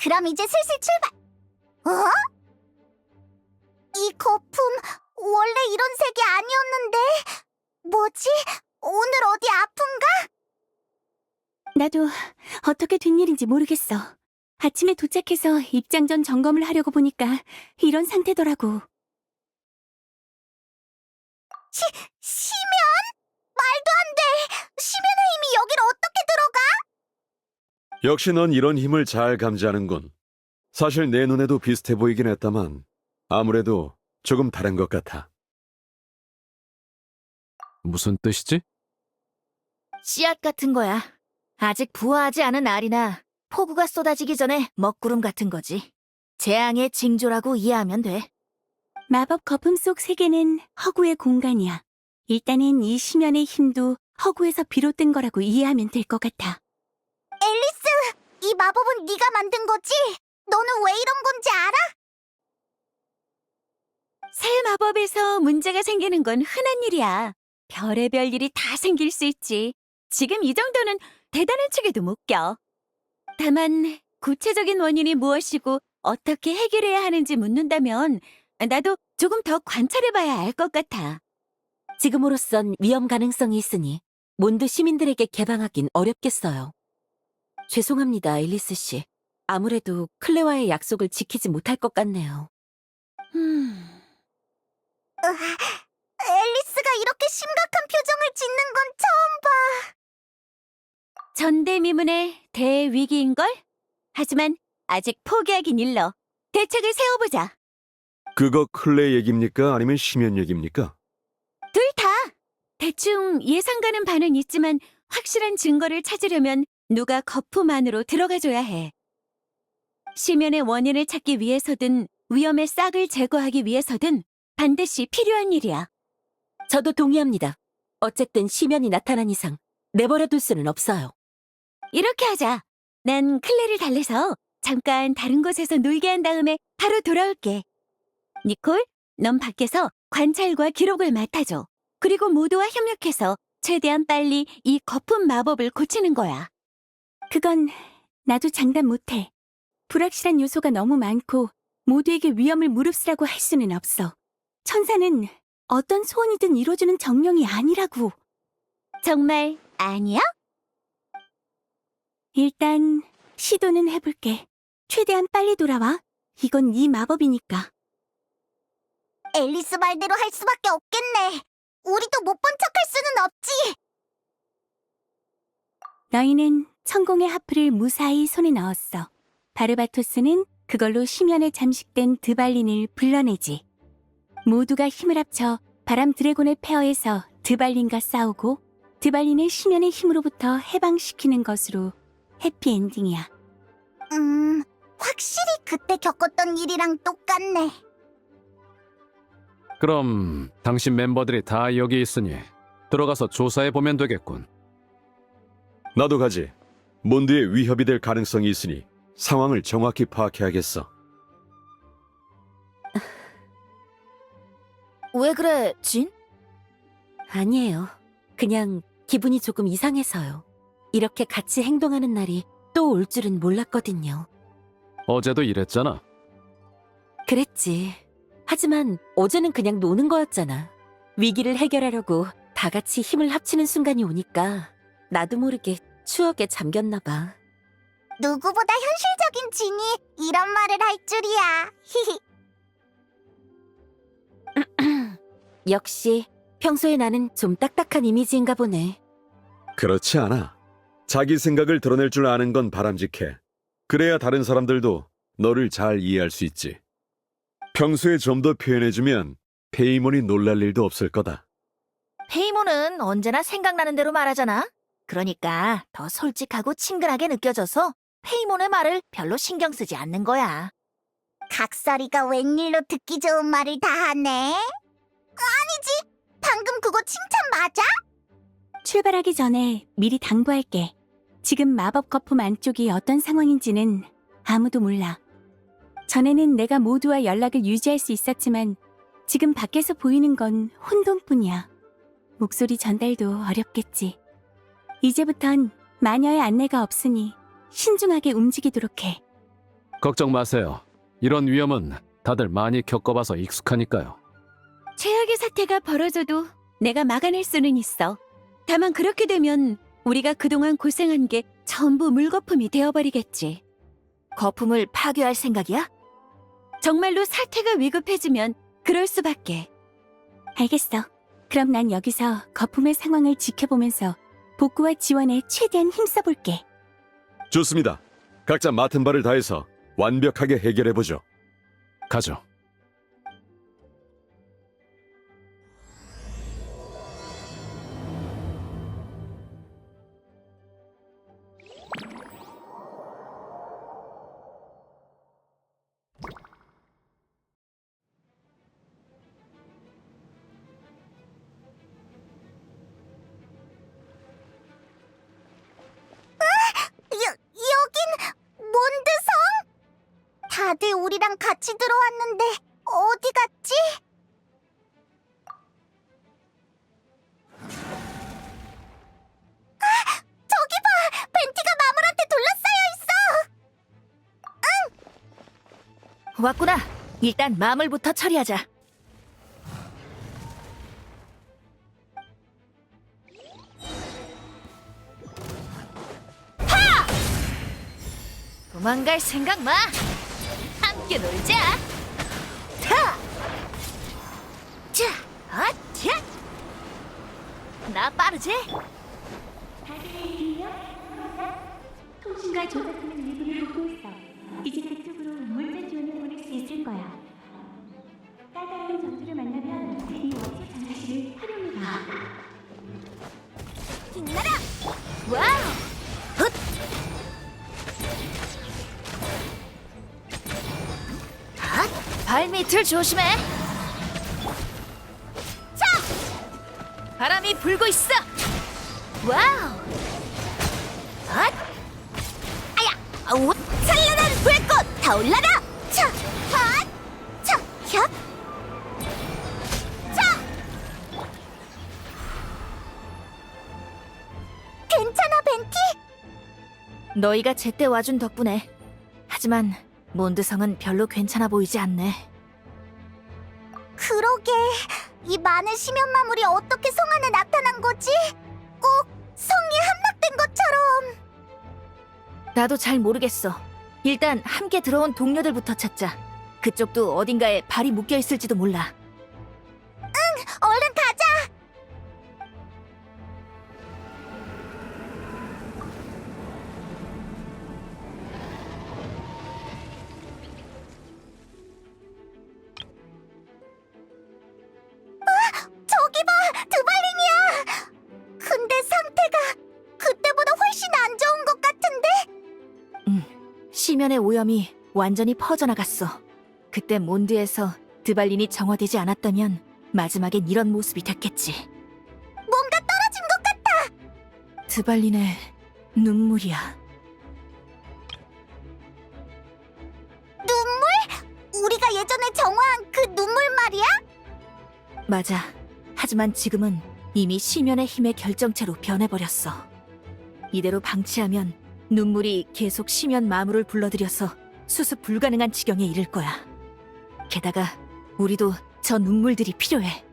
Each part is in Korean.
그럼 이제 슬슬 출발. 어? 이 거품 원래 이런 색이 아니었는데 뭐지? 오늘 어디 아픈가? 나도 어떻게 된 일인지 모르겠어. 아침에 도착해서 입장 전 점검을 하려고 보니까 이런 상태더라고. 심연? 말도 안 돼. 심연의 힘이 여기로 어떻게 들어가? 역시 넌 이런 힘을 잘 감지하는군. 사실 내 눈에도 비슷해 보이긴 했다만 아무래도 조금 다른 것 같아. 무슨 뜻이지? 씨앗 같은 거야. 아직 부화하지 않은 알이나 폭우가 쏟아지기 전에 먹구름 같은 거지. 재앙의 징조라고 이해하면 돼. 마법 거품 속 세계는 허구의 공간이야. 일단은 이 심연의 힘도 허구에서 비롯된 거라고 이해하면 될 것 같아. 앨리스, 이 마법은 네가 만든 거지? 너는 왜 이런 건지 알아? 새 마법에서 문제가 생기는 건 흔한 일이야. 별의별 일이 다 생길 수 있지. 지금 이 정도는 대단한 척에도 못 껴. 다만 구체적인 원인이 무엇이고 어떻게 해결해야 하는지 묻는다면 나도 조금 더 관찰해봐야 알 것 같아. 지금으로선 위험 가능성이 있으니 몬드 시민들에게 개방하긴 어렵겠어요. 죄송합니다, 앨리스 씨. 아무래도 클레와의 약속을 지키지 못할 것 같네요. 앨리스가 이렇게 심각한 표정을 짓는 건 처음 봐. 전대미문의 대위기인걸? 하지만 아직 포기하긴 일러. 대책을 세워보자. 그거 클레 얘기입니까? 아니면 심연 얘기입니까? 둘 다! 대충 예상 가는 바는 있지만 확실한 증거를 찾으려면 누가 거품 안으로 들어가줘야 해. 심연의 원인을 찾기 위해서든 위험의 싹을 제거하기 위해서든 반드시 필요한 일이야. 저도 동의합니다. 어쨌든 시면이 나타난 이상 내버려둘 수는 없어요. 이렇게 하자. 난 클레를 달래서 잠깐 다른 곳에서 놀게 한 다음에 바로 돌아올게. 니콜, 넌 밖에서 관찰과 기록을 맡아줘. 그리고 모두와 협력해서 최대한 빨리 이 거품 마법을 고치는 거야. 그건 나도 장담 못해. 불확실한 요소가 너무 많고 모두에게 위험을 무릅쓰라고 할 수는 없어. 천사는 어떤 소원이든 이뤄주는 정령이 아니라고. 정말 아니야? 일단 시도는 해볼게. 최대한 빨리 돌아와. 이건 네 마법이니까. 앨리스 말대로 할 수밖에 없겠네. 우리도 못 본 척할 수는 없지. 너희는 천공의 하프를 무사히 손에 넣었어. 바르바토스는 그걸로 심연에 잠식된 드발린을 불러내지. 모두가 힘을 합쳐 바람 드래곤의 폐허에서 드발린과 싸우고 드발린을 심연의 힘으로부터 해방시키는 것으로 해피엔딩이야. 확실히 그때 겪었던 일이랑 똑같네. 그럼 당신 멤버들이 다 여기 있으니 들어가서 조사해 보면 되겠군. 나도 가지. 몬드에 위협이 될 가능성이 있으니 상황을 정확히 파악해야겠어. 왜 그래, 진? 아니에요. 그냥 기분이 조금 이상해서요. 이렇게 같이 행동하는 날이 또 올 줄은 몰랐거든요. 어제도 이랬잖아. 그랬지. 하지만 어제는 그냥 노는 거였잖아. 위기를 해결하려고 다 같이 힘을 합치는 순간이 오니까 나도 모르게 추억에 잠겼나 봐. 누구보다 현실적인 진이 이런 말을 할 줄이야. 역시 평소에 나는 좀 딱딱한 이미지인가 보네. 그렇지 않아. 자기 생각을 드러낼 줄 아는 건 바람직해. 그래야 다른 사람들도 너를 잘 이해할 수 있지. 평소에 좀 더 표현해주면 페이몬이 놀랄 일도 없을 거다. 페이몬은 언제나 생각나는 대로 말하잖아. 그러니까 더 솔직하고 친근하게 느껴져서 페이몬의 말을 별로 신경 쓰지 않는 거야. 각설이가 웬일로 듣기 좋은 말을 다 하네. 아니지. 방금 그거 칭찬 맞아? 출발하기 전에 미리 당부할게. 지금 마법 거품 안쪽이 어떤 상황인지는 아무도 몰라. 전에는 내가 모두와 연락을 유지할 수 있었지만 지금 밖에서 보이는 건 혼돈뿐이야. 목소리 전달도 어렵겠지. 이제부턴 마녀의 안내가 없으니 신중하게 움직이도록 해. 걱정 마세요. 이런 위험은 다들 많이 겪어봐서 익숙하니까요. 최악의 사태가 벌어져도 내가 막아낼 수는 있어. 다만 그렇게 되면 우리가 그동안 고생한 게 전부 물거품이 되어버리겠지. 거품을 파괴할 생각이야? 정말로 사태가 위급해지면 그럴 수밖에. 알겠어. 그럼 난 여기서 거품의 상황을 지켜보면서 복구와 지원에 최대한 힘써볼게. 좋습니다. 각자 맡은 바를 다해서 완벽하게 해결해보죠. 가죠. 여긴 몬드성? 다들 우리랑 같이 들어왔는데 어디 갔지? 저기 봐! 벤티가 마물한테 둘러싸여 있어! 왔구나. 일단 마물부터 처리하자. 도망갈 생각 마! 함께 놀자! 타! 자! 자! 나 빠르지? 통신과 조작하는 일부를 보고 있어. 이제 그쪽으로 물자 지원을 보낼 수 있을 거야. 까다로운 전투를 만나면 이 원소 장치를 활용해봐. 빛나라! 와우! 훗! 핫! 발밑을 조심해! 자! 바람이 불고 있어! 와우! 핫! 아야! 오! 찬란한 불꽃 타올라라! 차! 핫! 차! 협! 차! 괜찮아, 벤티? 너희가 제때 와준 덕분에. 하지만 몬드성은 별로 괜찮아 보이지 않네. 그러게, 이 많은 심연 마물이 어떻게 성 안에 나타난 거지? 꼭 성이 함락된 것처럼. 나도 잘 모르겠어. 일단 함께 들어온 동료들부터 찾자. 그쪽도 어딘가에 발이 묶여 있을지도 몰라. 얼른 가자! 저기 봐! 드발린이야! 근데 상태가 그때보다 훨씬 안 좋은 것 같은데? 시면의 오염이 완전히 퍼져나갔어. 그때 몬드에서 드발린이 정화되지 않았다면 마지막엔 이런 모습이 됐겠지. 뭔가 떨어진 것 같아! 드발린의 눈물이야. 눈물? 우리가 예전에 정화한 그 눈물 말이야? 맞아. 하지만 지금은 이미 시면의 힘의 결정체로 변해버렸어. 이대로 방치하면 눈물이 계속 시면 마물을 불러들여서 수습 불가능한 지경에 이를 거야. 게다가 우리도 저 눈물들이 필요해.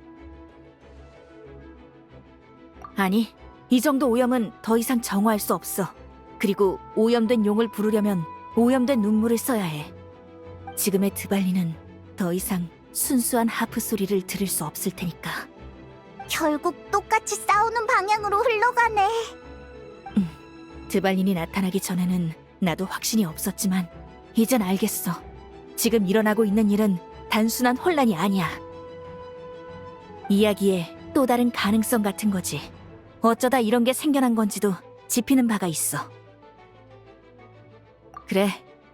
아니, 이 정도 오염은 더 이상 정화할 수 없어. 그리고 오염된 용을 부르려면 오염된 눈물을 써야 해. 지금의 드발리는 더 이상 순수한 하프 소리를 들을 수 없을 테니까. 결국 똑같이 싸우는 방향으로 흘러가네. 드발린이 나타나기 전에는 나도 확신이 없었지만 이젠 알겠어. 지금 일어나고 있는 일은 단순한 혼란이 아니야. 이야기에 또 다른 가능성 같은 거지. 어쩌다 이런 게 생겨난 건지도 짚이는 바가 있어. 그래,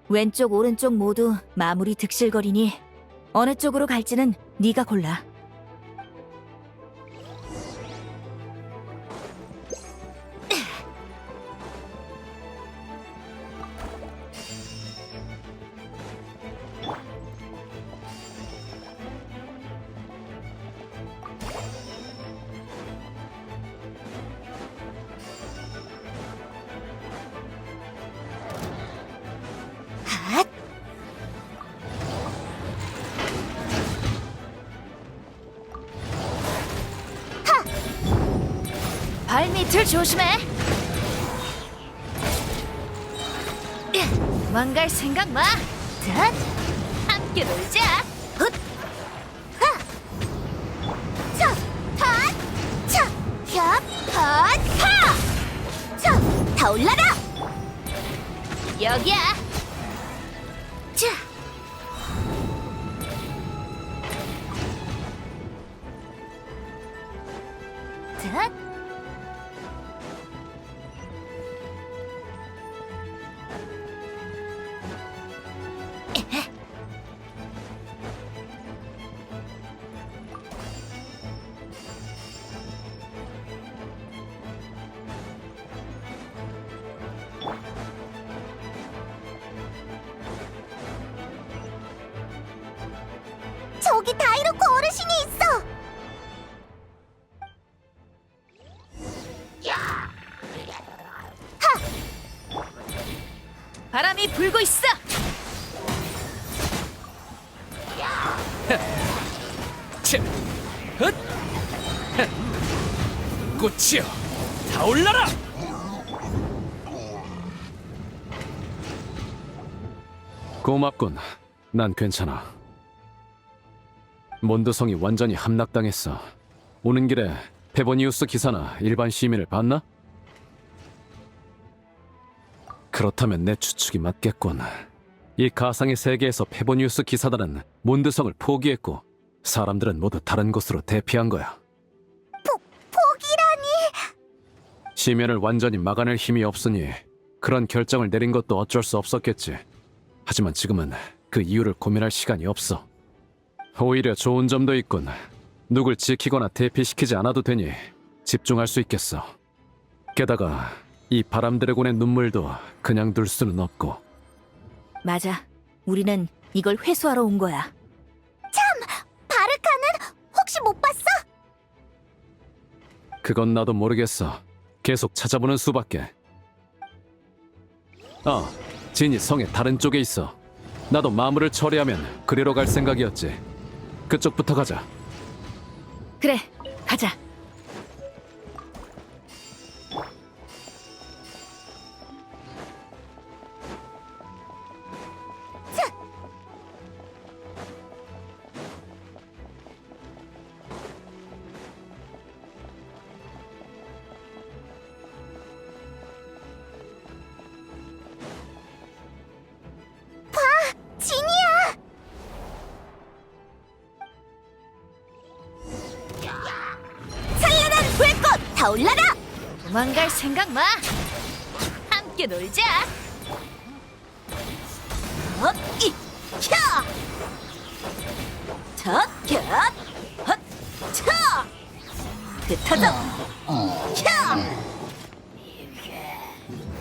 왼쪽 오른쪽 모두 마무리 득실거리니 어느 쪽으로 갈지는 네가 골라. 핫! 발밑을 조심해. 도망갈 생각 마. 자, 함께 놀자. 훗! 하! 차! 핫! 차! 협! 핫! 하! 차! 타올라라! 여기야. 자! 자! 저기 다이로코 어르신이 있어! 바람이 불고 있어. 꽃이여, 타올라라! 고맙군. 난 괜찮아. 몬드성이 완전히 함락당했어. 오는 길에 페보니우스 기사나 일반 시민을 봤나? 그렇다면 내 추측이 맞겠군. 이 가상의 세계에서 페보니우스 기사단은 몬드성을 포기했고 사람들은 모두 다른 곳으로 대피한 거야. 포기라니! 심연을 완전히 막아낼 힘이 없으니 그런 결정을 내린 것도 어쩔 수 없었겠지. 하지만 지금은 그 이유를 고민할 시간이 없어. 오히려 좋은 점도 있군. 누굴 지키거나 대피시키지 않아도 되니 집중할 수 있겠어. 게다가 이 바람 드래곤의 눈물도 그냥 둘 수는 없고. 맞아. 우리는 이걸 회수하러 온 거야. 바르카는 혹시 못 봤어? 그건 나도 모르겠어. 계속 찾아보는 수밖에. 진이 성의 다른 쪽에 있어. 나도 마물을 처리하면 그리로 갈 생각이었지. 그쪽부터 가자. 그래, 가자. 진이야! 찬란한 불꽃 타올라라! 도망갈 생각 마. 함께 놀자. 이! 캬! 첫! 곁! 헛! 차! 흩어져! 캬!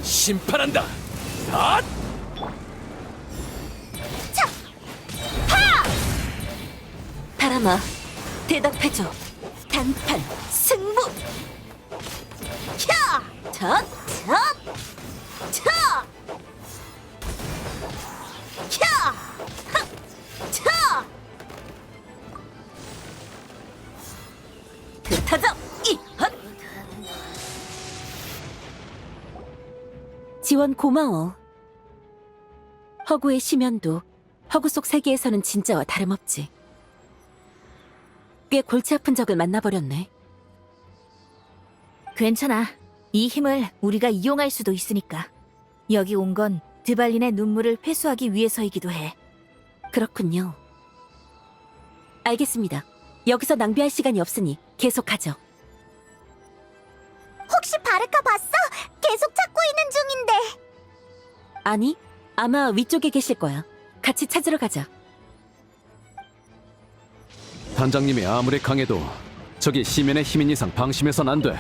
심판한다. 차! 하! 바람아, 대답해줘. 단판 승부! 캬! 첫! 첫! 차! 캬! 하! 차! 흩어져! 이! 헛! 지원 고마워. 허구의 심연도 허구 속 세계에서는 진짜와 다름없지. 꽤 골치 아픈 적을 만나버렸네. 괜찮아. 이 힘을 우리가 이용할 수도 있으니까. 여기 온 건 드발린의 눈물을 회수하기 위해서이기도 해. 그렇군요. 알겠습니다. 여기서 낭비할 시간이 없으니 계속하죠. 혹시 바르카 봤어? 계속 찾고 있는 중인데. 아니, 아마 위쪽에 계실 거야. 같이 찾으러 가자. 단장님이 아무리 강해도 저기 시면의 힘인 이상 방심해선 안 돼.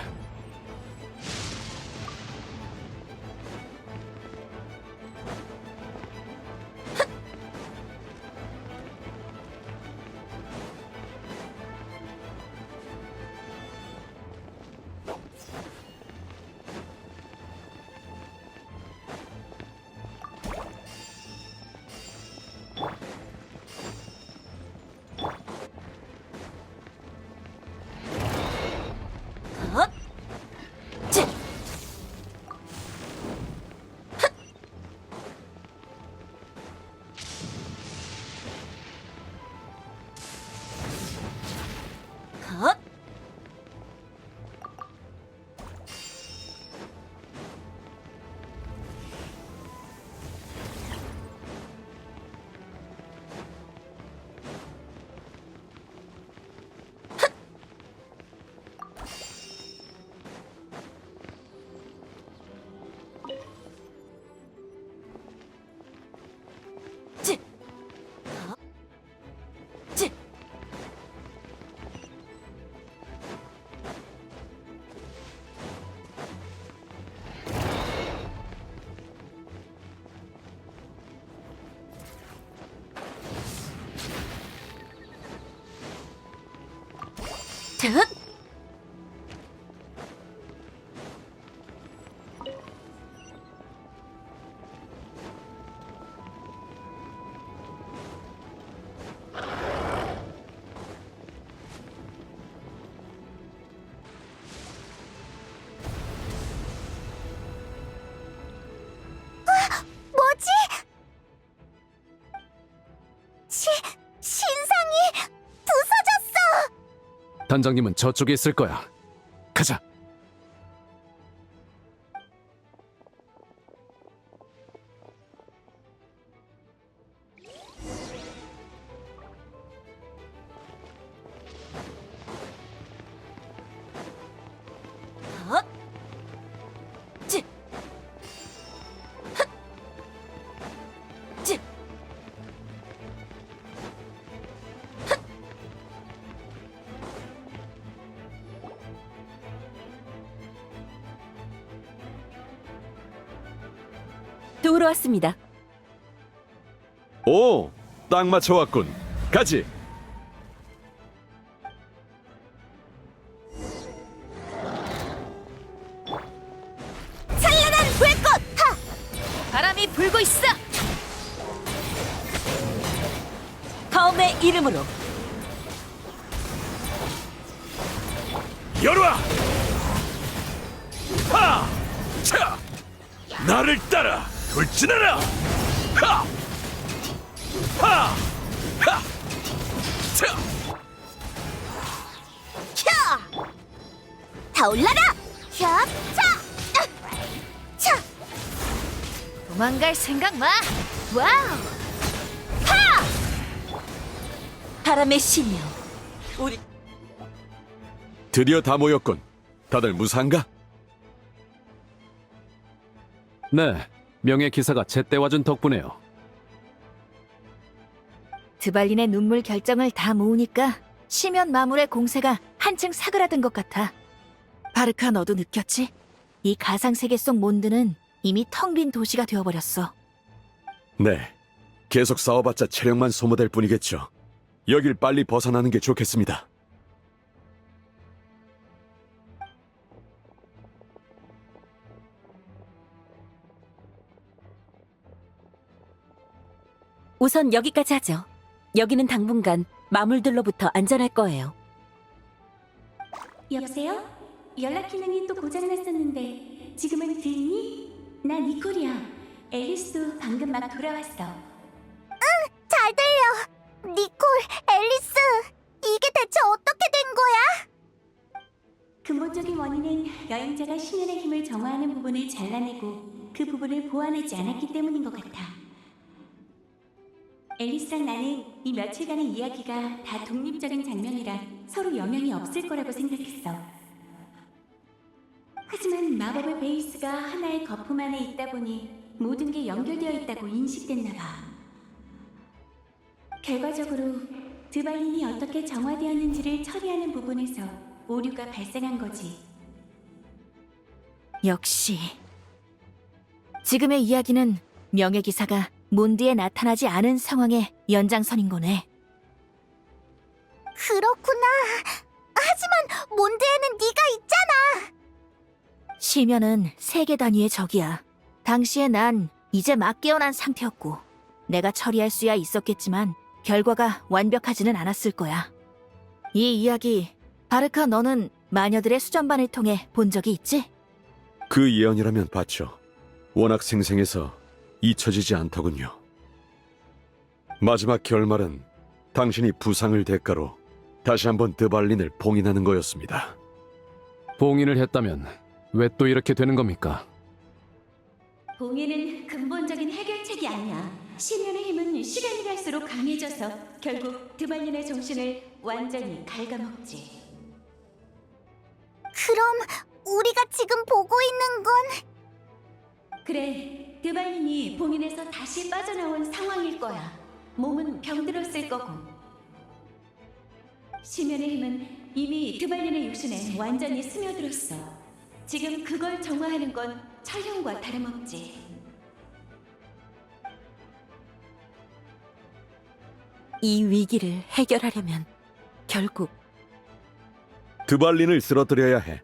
득! 뭐지? 신상이 부서졌어! 단장님은 저쪽에 있을 거야. 가자. 도우러 왔습니다. 오, 딱 맞춰왔군. 가지. 찬란한 불꽃! 바람이 불고 있어! 검의 이름으로 열와! 하! 차! 나를 따라 돌진하라! 하! 하! 하! 차! 캬! 타올라라! 캬! 차! 차! 도망갈 생각 마! 와우! 바람의 신이여. 우리 드디어 다 모였군. 다들 무사한가? 네, 명예 기사가 제때 와준 덕분에요. 드발린의 눈물 결정을 다 모으니까 시면 마물의 공세가 한층 사그라든 것 같아. 바르카, 너도 느꼈지? 이 가상세계 속 몬드는 이미 텅 빈 도시가 되어버렸어. 네. 계속 싸워봤자 체력만 소모될 뿐이겠죠. 여길 빨리 벗어나는 게 좋겠습니다. 우선 여기까지 하죠. 여기는 당분간 마물들로부터 안전할 거예요. 여보세요? 연락 기능이 또 고장났었는데 지금은 들리니? 나 니콜이야. 앨리스도 방금 막 돌아왔어. 잘 들려. 니콜, 앨리스, 이게 대체 어떻게 된 거야? 근본적인 원인은 여행자가 신현의 힘을 정화하는 부분을 잘라내고 그 부분을 보완하지 않았기 때문인 것 같아. 앨리스랑 나는 이 며칠간의 이야기가 다 독립적인 장면이라 서로 영향이 없을 거라고 생각했어. 하지만 마법의 베이스가 하나의 거품 안에 있다 보니 모든 게 연결되어 있다고 인식됐나 봐. 결과적으로 드발린이 어떻게 정화되었는지를 처리하는 부분에서 오류가 발생한 거지. 역시 지금의 이야기는 명예기사가 몬드에 나타나지 않은 상황의 연장선인 거네. 그렇구나. 하지만 몬드에는 네가 있잖아. 시면은 세계 단위의 적이야. 당시에 난 이제 막 깨어난 상태였고 내가 처리할 수야 있었겠지만 결과가 완벽하지는 않았을 거야. 이 이야기 바르카, 너는 마녀들의 수전반을 통해 본 적이 있지? 그 예언이라면 봤죠. 워낙 생생해서 잊혀지지 않더군요. 마지막 결말은 당신이 부상을 대가로 다시 한번 드발린을 봉인하는 거였습니다. 봉인을 했다면 왜 또 이렇게 되는 겁니까? 봉인은 근본적인 해결책이 아니야. 시면의 힘은 시간이 갈수록 강해져서 결국 드발린의 정신을 완전히 갉아먹지. 그럼 우리가 지금 보고 있는 건 그래, 드발린이 봉인에서 다시 빠져나온 상황일 거야. 몸은 병들었을 거고. 시면의 힘은 이미 드발린의 육신에 완전히 스며들었어. 지금 그걸 정화하는 건 촬영과 다름없지. 이 위기를 해결하려면 결국 드발린을 쓰러뜨려야 해.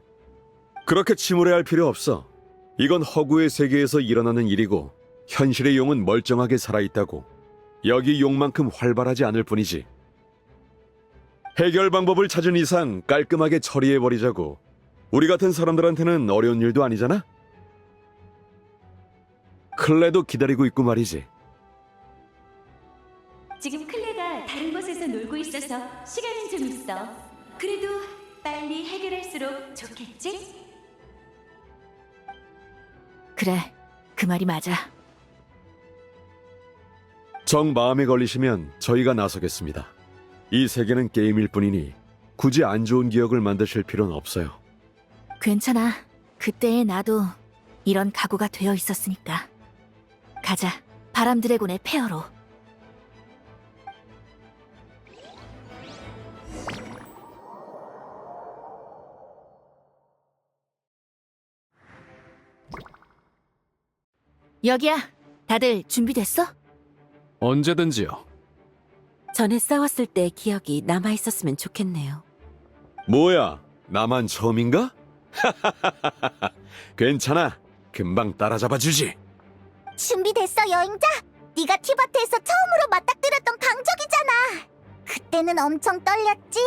그렇게 침울해할 필요 없어. 이건 허구의 세계에서 일어나는 일이고 현실의 용은 멀쩡하게 살아있다고. 여기 용만큼 활발하지 않을 뿐이지. 해결 방법을 찾은 이상 깔끔하게 처리해버리자고. 우리 같은 사람들한테는 어려운 일도 아니잖아? 클레도 기다리고 있고 말이지. 지금 클레가 다른 곳에서 놀고 있어서 시간은 좀 있어. 그래도 빨리 해결할수록 좋겠지? 그래, 그 말이 맞아. 정 마음에 걸리시면 저희가 나서겠습니다. 이 세계는 게임일 뿐이니 굳이 안 좋은 기억을 만드실 필요는 없어요. 괜찮아. 그때의 나도 이런 각오가 되어 있었으니까. 가자, 바람 드래곤의 폐허로. 여기야. 다들 준비됐어? 언제든지요. 전에 싸웠을 때 기억이 남아있었으면 좋겠네요. 뭐야, 나만 처음인가? 괜찮아, 금방 따라잡아 주지. 준비됐어, 여행자? 네가 티바트에서 처음으로 맞닥뜨렸던 강적이잖아. 그때는 엄청 떨렸지.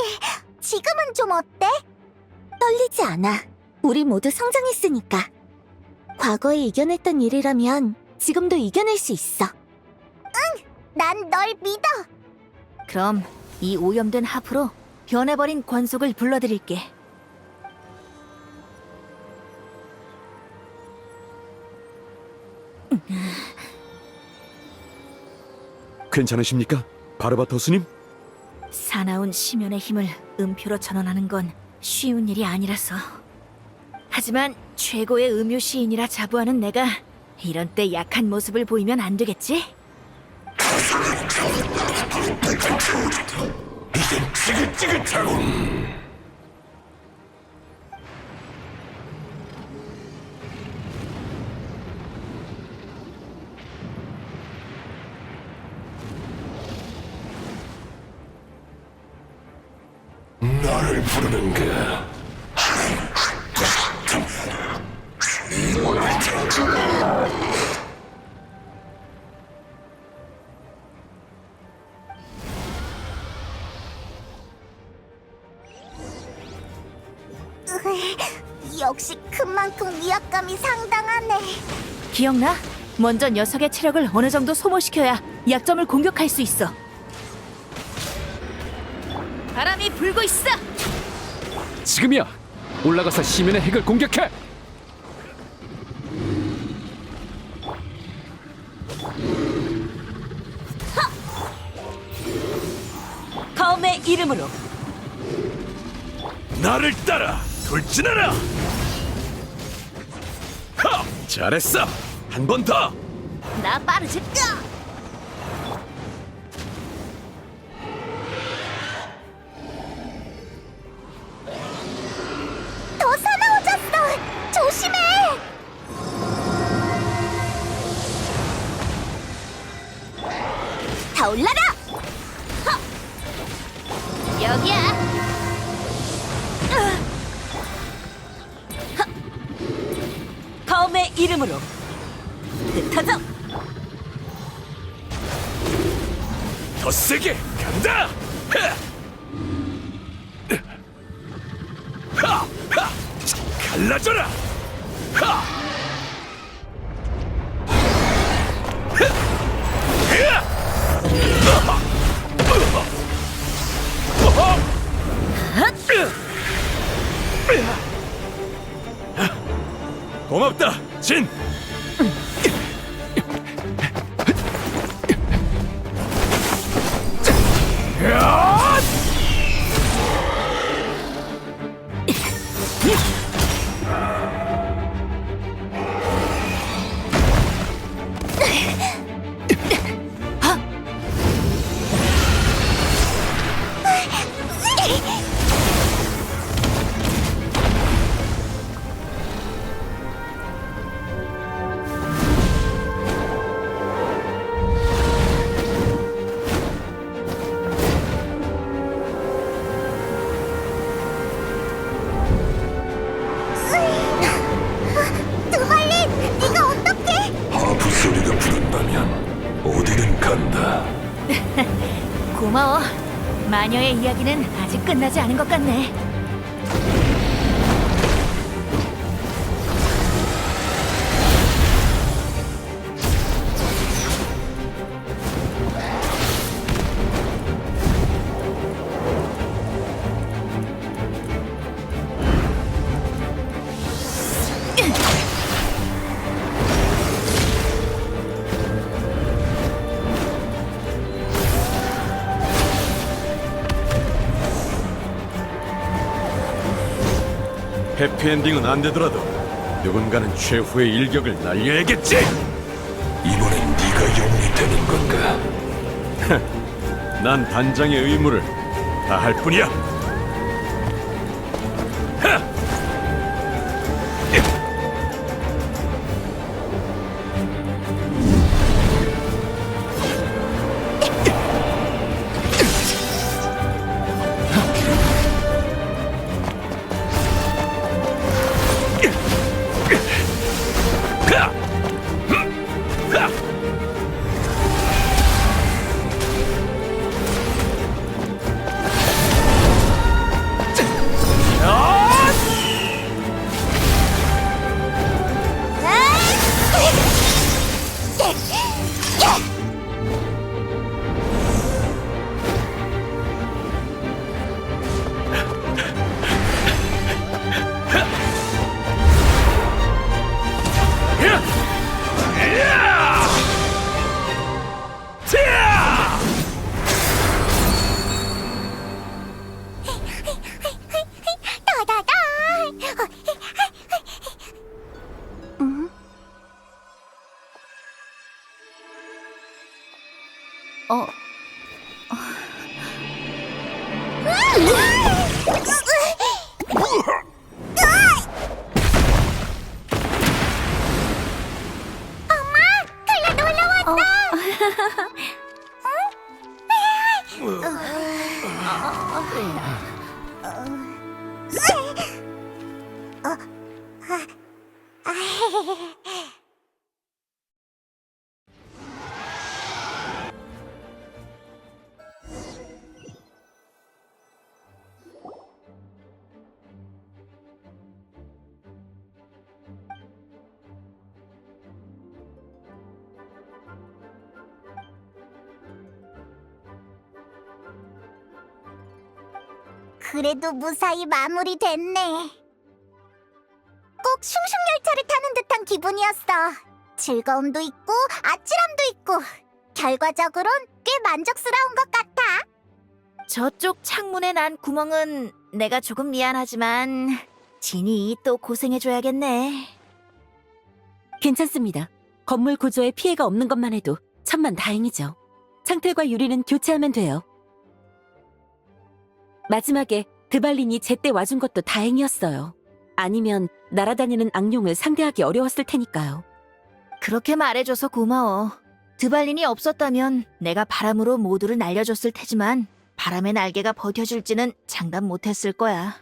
지금은 좀 어때? 떨리지 않아. 우리 모두 성장했으니까. 과거에 이겨냈던 일이라면 지금도 이겨낼 수 있어. 응, 난 널 믿어. 그럼 이 오염된 하프로 변해버린 권속을 불러드릴게. 괜찮으십니까, 바르바토스님? 사나운 심연의 힘을 음표로 전환하는 건 쉬운 일이 아니라서. 하지만 최고의 음유 시인이라 자부하는 내가 이런 때 약한 모습을 보이면 안 되겠지? 나를 부르는가? 역시 그만큼 위압감이 상당하네. 기억나? 먼저 녀석의 체력을 어느 정도 소모시켜야 약점을 공격할 수 있어. 바람이 불고 있어! 지금이야. 올라가서 시민의 핵을 공격해. 검의 이름으로 나를 따라 돌진하라! 하! 잘했어! 한 번 더! 나 빠르지? 더 사나워졌어. 조심해. 타올라라. 여기야. 검의 이름으로 흩어져. 더 세게 간다! 하! 하! 갈라져라! 하! 고맙다, 진! 마녀의 이야기는 아직 끝나지 않은 것 같네. 해피엔딩은 안 되더라도 누군가는 최후의 일격을 날려야겠지. 이번엔 네가 영웅이 되는 건가? 난 단장의 의무를 다할 뿐이야. 다다다. 어, 클레 놀러 왔다. 그래도 무사히 마무리됐네. 꼭 슝슝열차를 타는 듯한 기분이었어. 즐거움도 있고 아찔함도 있고 결과적으론 꽤 만족스러운 것 같아. 저쪽 창문에 난 구멍은 내가 조금 미안하지만 진이 또 고생해줘야겠네. 괜찮습니다. 건물 구조에 피해가 없는 것만 해도 천만 다행이죠. 창틀과 유리는 교체하면 돼요. 마지막에 드발린이 제때 와준 것도 다행이었어요. 아니면 날아다니는 악룡을 상대하기 어려웠을 테니까요. 그렇게 말해줘서 고마워. 드발린이 없었다면 내가 바람으로 모두를 날려줬을 테지만 바람의 날개가 버텨줄지는 장담 못했을 거야.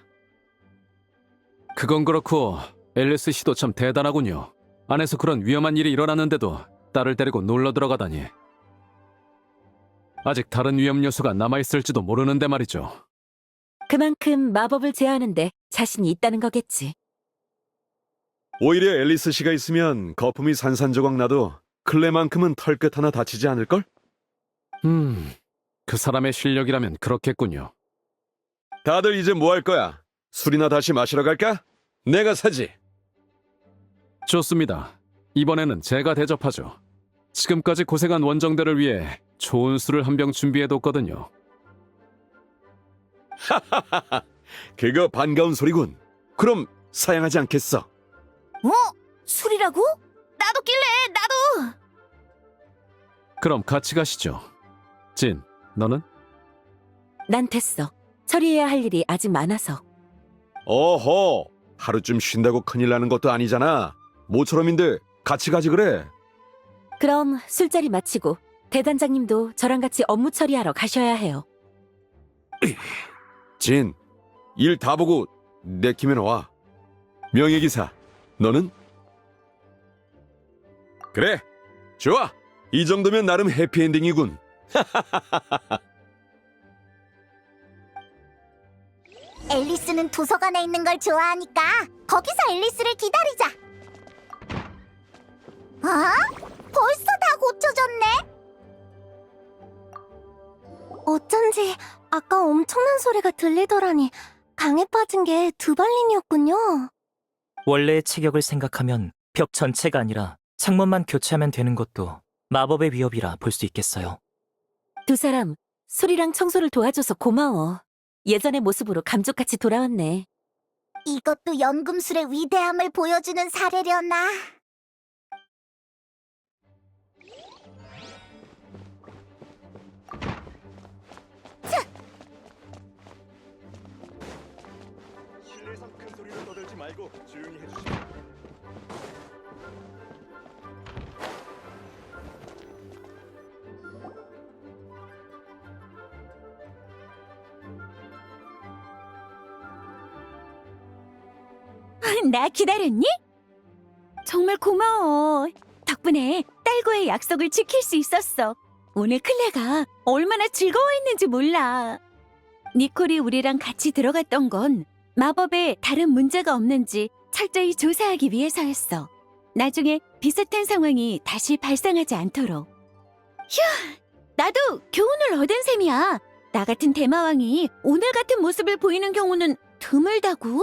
그건 그렇고 앨리스 씨도 참 대단하군요. 안에서 그런 위험한 일이 일어났는데도 딸을 데리고 놀러 들어가다니. 아직 다른 위험 요소가 남아있을지도 모르는데 말이죠. 그만큼 마법을 제어하는데 자신이 있다는 거겠지. 오히려 앨리스 씨가 있으면 거품이 산산조각 나도 클레만큼은 털끝 하나 다치지 않을걸? 그 사람의 실력이라면 그렇겠군요. 다들 이제 뭐 할 거야? 술이나 다시 마시러 갈까? 내가 사지. 좋습니다. 이번에는 제가 대접하죠. 지금까지 고생한 원정대를 위해 좋은 술을 한 병 준비해뒀거든요. 그거 반가운 소리군. 그럼 사양하지 않겠어. 어? 술이라고? 나도 낄래, 나도! 그럼 같이 가시죠. 진, 너는? 난 됐어. 처리해야 할 일이 아직 많아서. 어허, 하루쯤 쉰다고 큰일 나는 것도 아니잖아. 모처럼인데 같이 가지 그래. 그럼 술자리 마치고 대단장님도 저랑 같이 업무 처리하러 가셔야 해요. 진, 일 다 보고 내키면 와. 명예기사, 너는? 그래, 좋아. 이 정도면 나름 해피엔딩이군. 앨리스는 도서관에 있는 걸 좋아하니까 거기서 앨리스를 기다리자. 벌써 다 고쳐졌네? 어쩐지 아까 엄청난 소리가 들리더라니 강에 빠진 게 두발린이었군요. 원래의 체격을 생각하면 벽 전체가 아니라 창문만 교체하면 되는 것도 마법의 위협이라 볼 수 있겠어요. 두 사람 소리랑 청소를 도와줘서 고마워. 예전의 모습으로 감쪽같이 돌아왔네. 이것도 연금술의 위대함을 보여주는 사례려나? 실내에선 큰 소리를 떠들지 말고 조용히 해주십시오. 나 기다렸니? 정말 고마워. 덕분에 딸과의 약속을 지킬 수 있었어. 오늘 클레가 얼마나 즐거워했는지 몰라. 니콜이 우리랑 같이 들어갔던 건 마법에 다른 문제가 없는지 철저히 조사하기 위해서였어. 나중에 비슷한 상황이 다시 발생하지 않도록. 휴! 나도 교훈을 얻은 셈이야. 나 같은 대마왕이 오늘 같은 모습을 보이는 경우는 드물다고?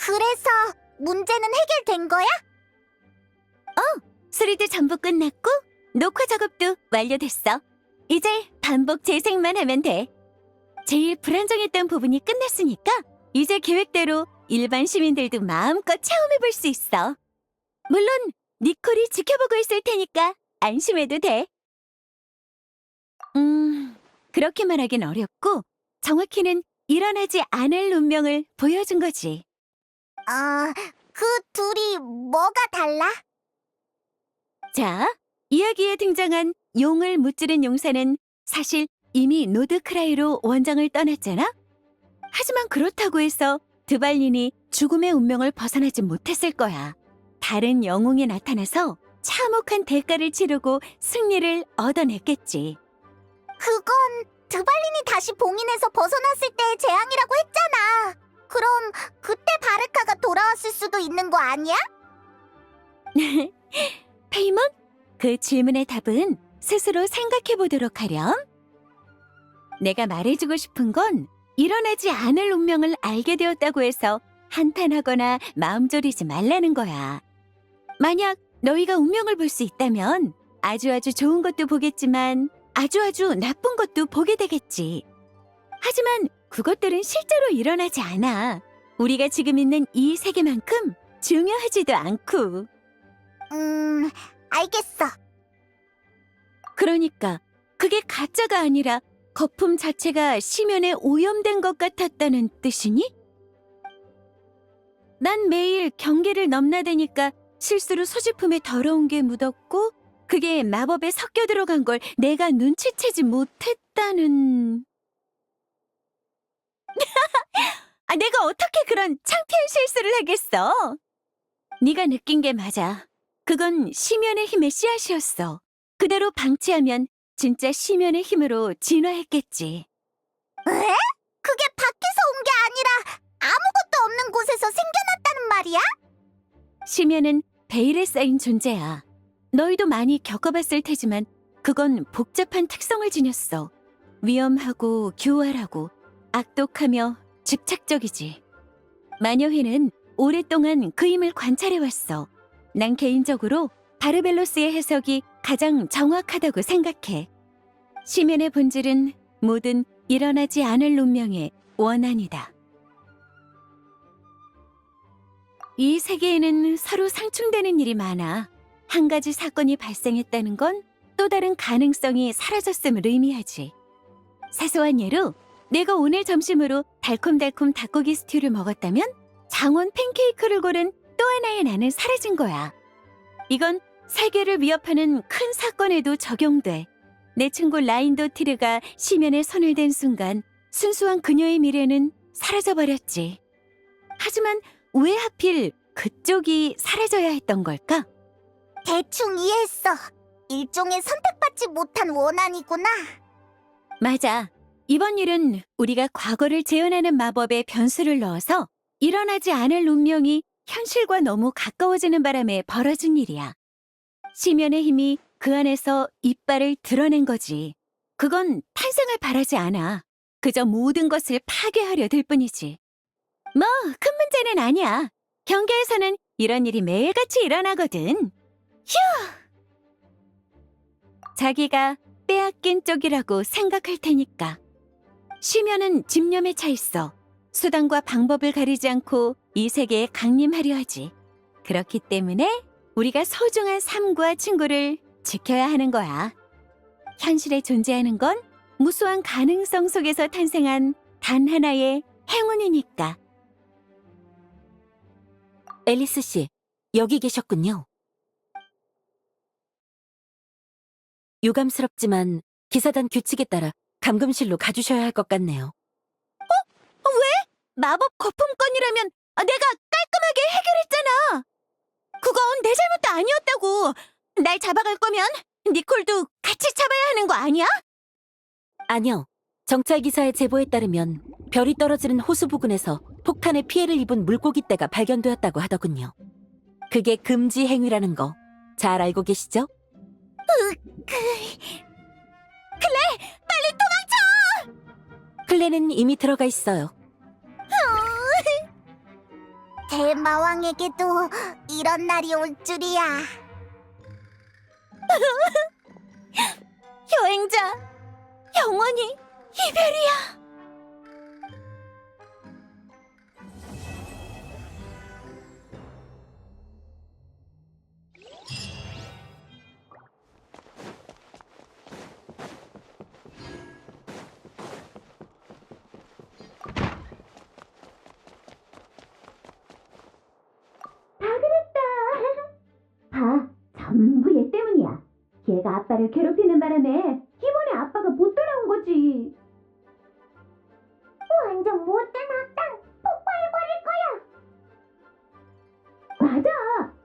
그래서 문제는 해결된 거야? 수리도 전부 끝났고 녹화 작업도 완료됐어. 이제 반복 재생만 하면 돼. 제일 불안정했던 부분이 끝났으니까 이제 계획대로 일반 시민들도 마음껏 체험해볼 수 있어. 물론 니콜이 지켜보고 있을 테니까 안심해도 돼. 그렇게 말하긴 어렵고 정확히는 일어나지 않을 운명을 보여준 거지. 그 둘이 뭐가 달라? 자, 이야기에 등장한 용을 무찌른 용사는 사실 이미 노드크라이로 원정을 떠났잖아? 하지만 그렇다고 해서 드발린이 죽음의 운명을 벗어나지 못했을 거야. 다른 영웅이 나타나서 참혹한 대가를 치르고 승리를 얻어냈겠지. 그건 드발린이 다시 봉인해서 벗어났을 때의 재앙이라고 했잖아. 그럼 그때 바르카가 돌아왔을 수도 있는 거 아니야? 페이몬? 그 질문의 답은 스스로 생각해보도록 하렴. 내가 말해주고 싶은 건 일어나지 않을 운명을 알게 되었다고 해서 한탄하거나 마음 졸이지 말라는 거야. 만약 너희가 운명을 볼 수 있다면 아주 좋은 것도 보겠지만 아주 나쁜 것도 보게 되겠지. 하지만 그것들은 실제로 일어나지 않아. 우리가 지금 있는 이 세계만큼 중요하지도 않고. 알겠어. 그러니까 그게 가짜가 아니라 거품 자체가 심연에 오염된 것 같았다는 뜻이니? 난 매일 경계를 넘나드니까 실수로 소지품에 더러운 게 묻었고 그게 마법에 섞여 들어간 걸 내가 눈치채지 못했다는... 내가 어떻게 그런 창피한 실수를 하겠어? 네가 느낀 게 맞아. 그건 심연의 힘의 씨앗이었어. 그대로 방치하면 진짜 심연의 힘으로 진화했겠지. 에? 그게 밖에서 온 게 아니라 아무것도 없는 곳에서 생겨났다는 말이야? 심연은 베일에 쌓인 존재야. 너희도 많이 겪어봤을 테지만 그건 복잡한 특성을 지녔어. 위험하고 교활하고 악독하며 집착적이지. 마녀회는 오랫동안 그 힘을 관찰해왔어. 난 개인적으로 바르벨로스의 해석이 가장 정확하다고 생각해. 심연의 본질은 모든 일어나지 않을 운명의 원한이다. 이 세계에는 서로 상충되는 일이 많아. 한 가지 사건이 발생했다는 건 또 다른 가능성이 사라졌음을 의미하지. 사소한 예로 내가 오늘 점심으로 달콤달콤 닭고기 스튜를 먹었다면 장원 팬케이크를 고른 또 하나의 나는 사라진 거야. 이건 세계를 위협하는 큰 사건에도 적용돼. 내 친구 라인도티르가 심연에 손을 댄 순간 순수한 그녀의 미래는 사라져버렸지. 하지만 왜 하필 그쪽이 사라져야 했던 걸까? 대충 이해했어. 일종의 선택받지 못한 원한이구나. 맞아. 이번 일은 우리가 과거를 재현하는 마법에 변수를 넣어서 일어나지 않을 운명이 현실과 너무 가까워지는 바람에 벌어진 일이야. 심연의 힘이 그 안에서 이빨을 드러낸 거지. 그건 탄생을 바라지 않아. 그저 모든 것을 파괴하려 들 뿐이지. 뭐, 큰 문제는 아니야. 경계에서는 이런 일이 매일같이 일어나거든. 휴! 자기가 빼앗긴 쪽이라고 생각할 테니까. 심연은 집념에 차 있어. 수단과 방법을 가리지 않고 이 세계에 강림하려 하지. 그렇기 때문에 우리가 소중한 삶과 친구를 지켜야 하는 거야. 현실에 존재하는 건 무수한 가능성 속에서 탄생한 단 하나의 행운이니까. 앨리스 씨, 여기 계셨군요. 유감스럽지만 기사단 규칙에 따라 감금실로 가주셔야 할 것 같네요. 마법 거품건이라면 내가 깔끔하게 해결했잖아. 그건 내 잘못도 아니었다고. 날 잡아갈 거면 니콜도 같이 잡아야 하는 거 아니야? 아니요. 정찰 기사의 제보에 따르면 별이 떨어지는 호수 부근에서 폭탄에 피해를 입은 물고기 떼가 발견되었다고 하더군요. 그게 금지 행위라는 거 잘 알고 계시죠? 빨리 도망쳐! 클레는 이미 들어가 있어요. 대마왕에게도 이런 날이 올 줄이야. 여행자, 영원히 이별이야. 전부 얘 때문이야. 걔가 아빠를 괴롭히는 바람에 이번에 아빠가 못 돌아온 거지. 완전 못된 악당 폭발해버릴 거야. 맞아.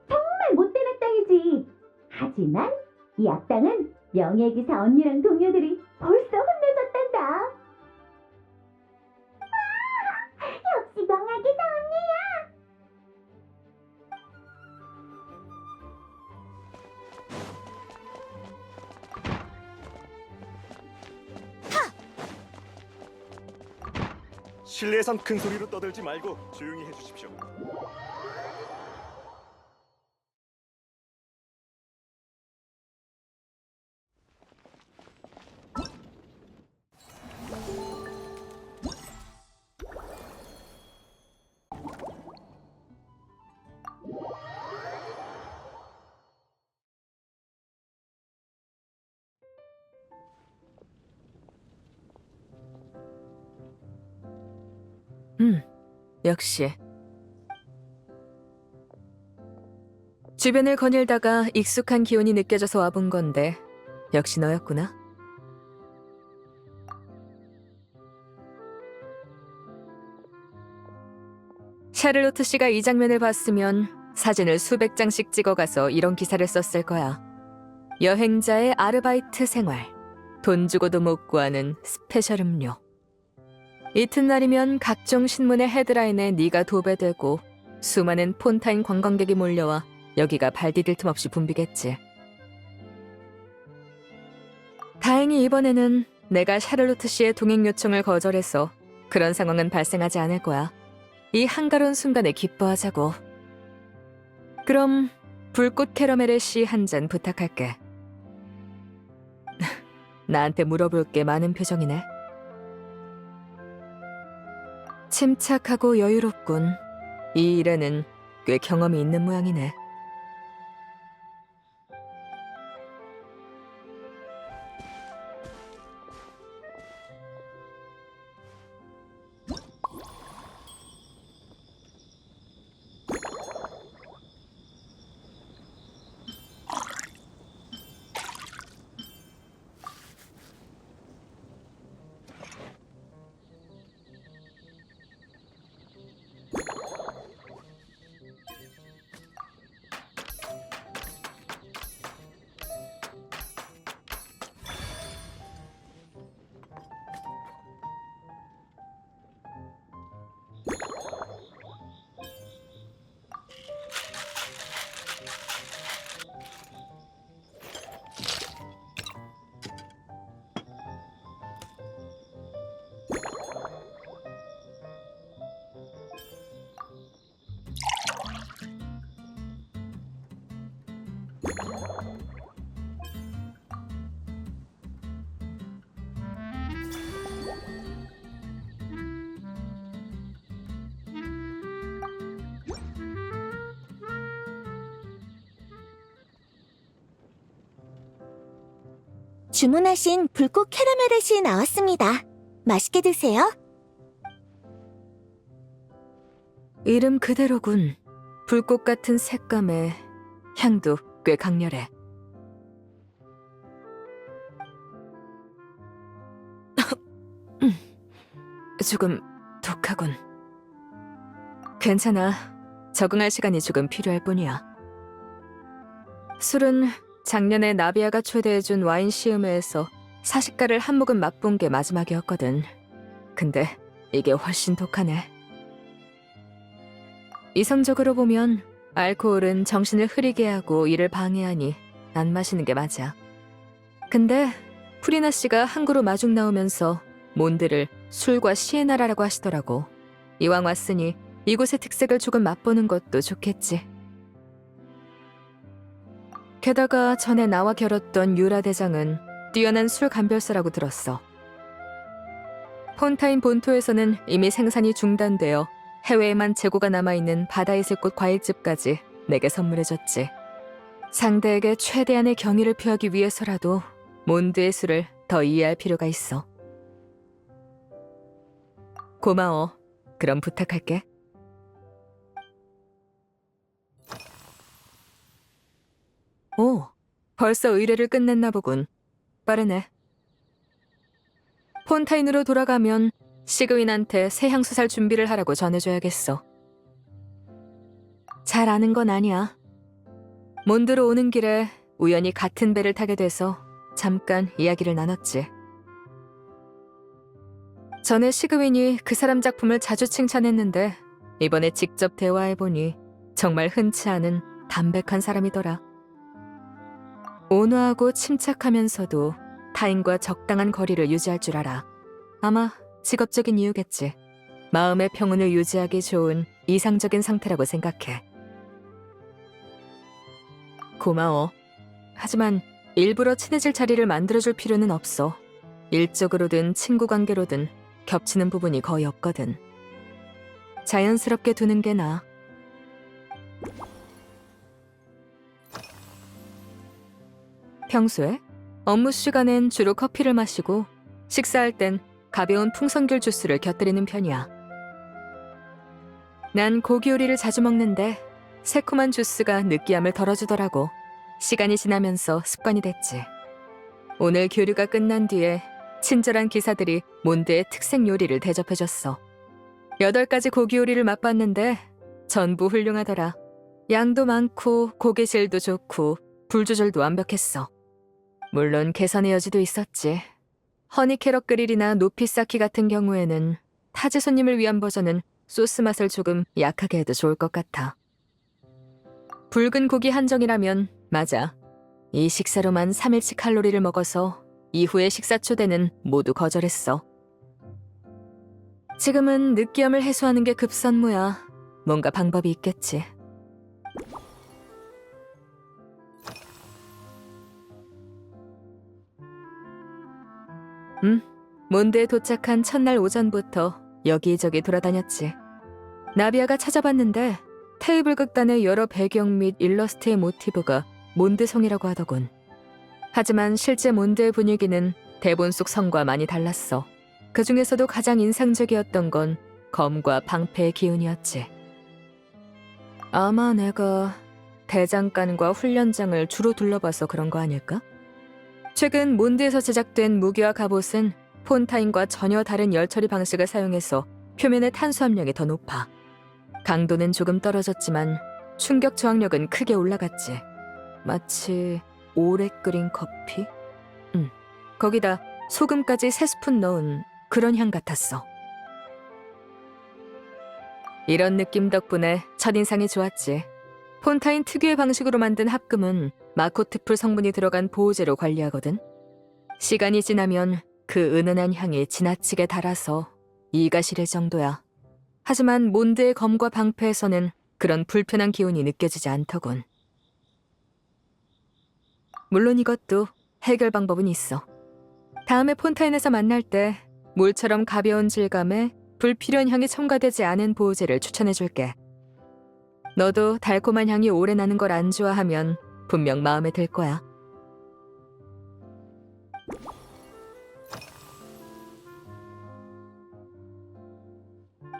정말 못된 악당이지. 하지만 이 악당은 명예기사 언니랑 동료들이 벌써 혼내줬단다. 역시 명하기사 언니야. 실내에선 큰 소리로 떠들지 말고 조용히 해주십시오. 역시. 주변을 거닐다가 익숙한 기운이 느껴져서 와본 건데 역시 너였구나. 샤를로트 씨가 이 장면을 봤으면 사진을 수백 장씩 찍어가서 이런 기사를 썼을 거야. 여행자의 아르바이트 생활. 돈 주고도 못 구하는 스페셜 음료. 이튿날이면 각종 신문의 헤드라인에 네가 도배되고 수많은 폰타인 관광객이 몰려와 여기가 발 디딜 틈 없이 붐비겠지. 다행히 이번에는 내가 샤를로트 씨의 동행 요청을 거절해서 그런 상황은 발생하지 않을 거야. 이 한가로운 순간에 기뻐하자고. 그럼 불꽃 캐러멜의 씨 한 잔 부탁할게. 나한테 물어볼 게 많은 표정이네. 침착하고 여유롭군. 이 일에는 꽤 경험이 있는 모양이네. 주문하신 불꽃 캐러멜렛이 나왔습니다. 맛있게 드세요. 이름 그대로군. 불꽃 같은 색감에 향도 꽤 강렬해. 조금 독하군. 괜찮아. 적응할 시간이 조금 필요할 뿐이야. 술은 작년에 나비아가 초대해준 와인 시음회에서 40가를 한 모금 맛본 게 마지막이었거든. 근데 이게 훨씬 독하네. 이성적으로 보면 알코올은 정신을 흐리게 하고 일을 방해하니 안 마시는 게 맞아. 근데 프리나 씨가 항구로 마중 나오면서 몬드를 술과 시에나라라고 하시더라고. 이왕 왔으니 이곳의 특색을 조금 맛보는 것도 좋겠지. 게다가 전에 나와 겨뤘던 유라 대장은 뛰어난 술 감별사라고 들었어. 폰타인 본토에서는 이미 생산이 중단되어 해외에만 재고가 남아있는 바다이슬꽃 과일즙까지 내게 선물해줬지. 상대에게 최대한의 경의를 표하기 위해서라도 몬드의 술을 더 이해할 필요가 있어. 고마워. 그럼 부탁할게. 오, 벌써 의뢰를 끝냈나 보군. 빠르네. 폰타인으로 돌아가면 시그윈한테 새 향수 살 준비를 하라고 전해줘야겠어. 잘 아는 건 아니야. 몬드로 오는 길에 우연히 같은 배를 타게 돼서 잠깐 이야기를 나눴지. 전에 시그윈이 그 사람 작품을 자주 칭찬했는데 이번에 직접 대화해보니 정말 흔치 않은 담백한 사람이더라. 온화하고 침착하면서도 타인과 적당한 거리를 유지할 줄 알아. 아마 직업적인 이유겠지. 마음의 평온을 유지하기 좋은 이상적인 상태라고 생각해. 고마워. 하지만 일부러 친해질 자리를 만들어줄 필요는 없어. 일적으로든 친구 관계로든 겹치는 부분이 거의 없거든. 자연스럽게 두는 게 나아. 평소에 업무 시간엔 주로 커피를 마시고 식사할 땐 가벼운 풍선귤 주스를 곁들이는 편이야. 난 고기 요리를 자주 먹는데 새콤한 주스가 느끼함을 덜어주더라고. 시간이 지나면서 습관이 됐지. 오늘 교류가 끝난 뒤에 친절한 기사들이 몬드의 특색 요리를 대접해줬어. 8가지 고기 요리를 맛봤는데 전부 훌륭하더라. 양도 많고 고기질도 좋고 불 조절도 완벽했어. 물론 개선의 여지도 있었지. 허니 캐럿 그릴이나 노피사키 같은 경우에는 타지 손님을 위한 버전은 소스 맛을 조금 약하게 해도 좋을 것 같아. 붉은 고기 한정이라면 맞아. 이 식사로만 3일치 칼로리를 먹어서 이후의 식사 초대는 모두 거절했어. 지금은 느끼함을 해소하는 게 급선무야. 뭔가 방법이 있겠지. 몬드에 도착한 첫날 오전부터 여기저기 돌아다녔지. 나비아가 찾아봤는데 테이블 극단의 여러 배경 및 일러스트의 모티브가 몬드성이라고 하더군. 하지만 실제 몬드의 분위기는 대본 속 성과 많이 달랐어. 그 중에서도 가장 인상적이었던 건 검과 방패의 기운이었지. 아마 내가 대장간과 훈련장을 주로 둘러봐서 그런 거 아닐까? 최근 몬드에서 제작된 무기와 갑옷은 폰타인과 전혀 다른 열처리 방식을 사용해서 표면의 탄수함량이 더 높아. 강도는 조금 떨어졌지만 충격 저항력은 크게 올라갔지. 마치 오래 끓인 커피? 거기다 소금까지 3스푼 넣은 그런 향 같았어. 이런 느낌 덕분에 첫인상이 좋았지. 폰타인 특유의 방식으로 만든 합금은 마코트풀 성분이 들어간 보호제로 관리하거든. 시간이 지나면 그 은은한 향이 지나치게 달아서 이가 시릴 정도야. 하지만 몬드의 검과 방패에서는 그런 불편한 기운이 느껴지지 않더군. 물론 이것도 해결 방법은 있어. 다음에 폰타인에서 만날 때 물처럼 가벼운 질감에 불필요한 향이 첨가되지 않은 보호제를 추천해줄게. 너도 달콤한 향이 오래 나는 걸 안 좋아하면 분명 마음에 들 거야.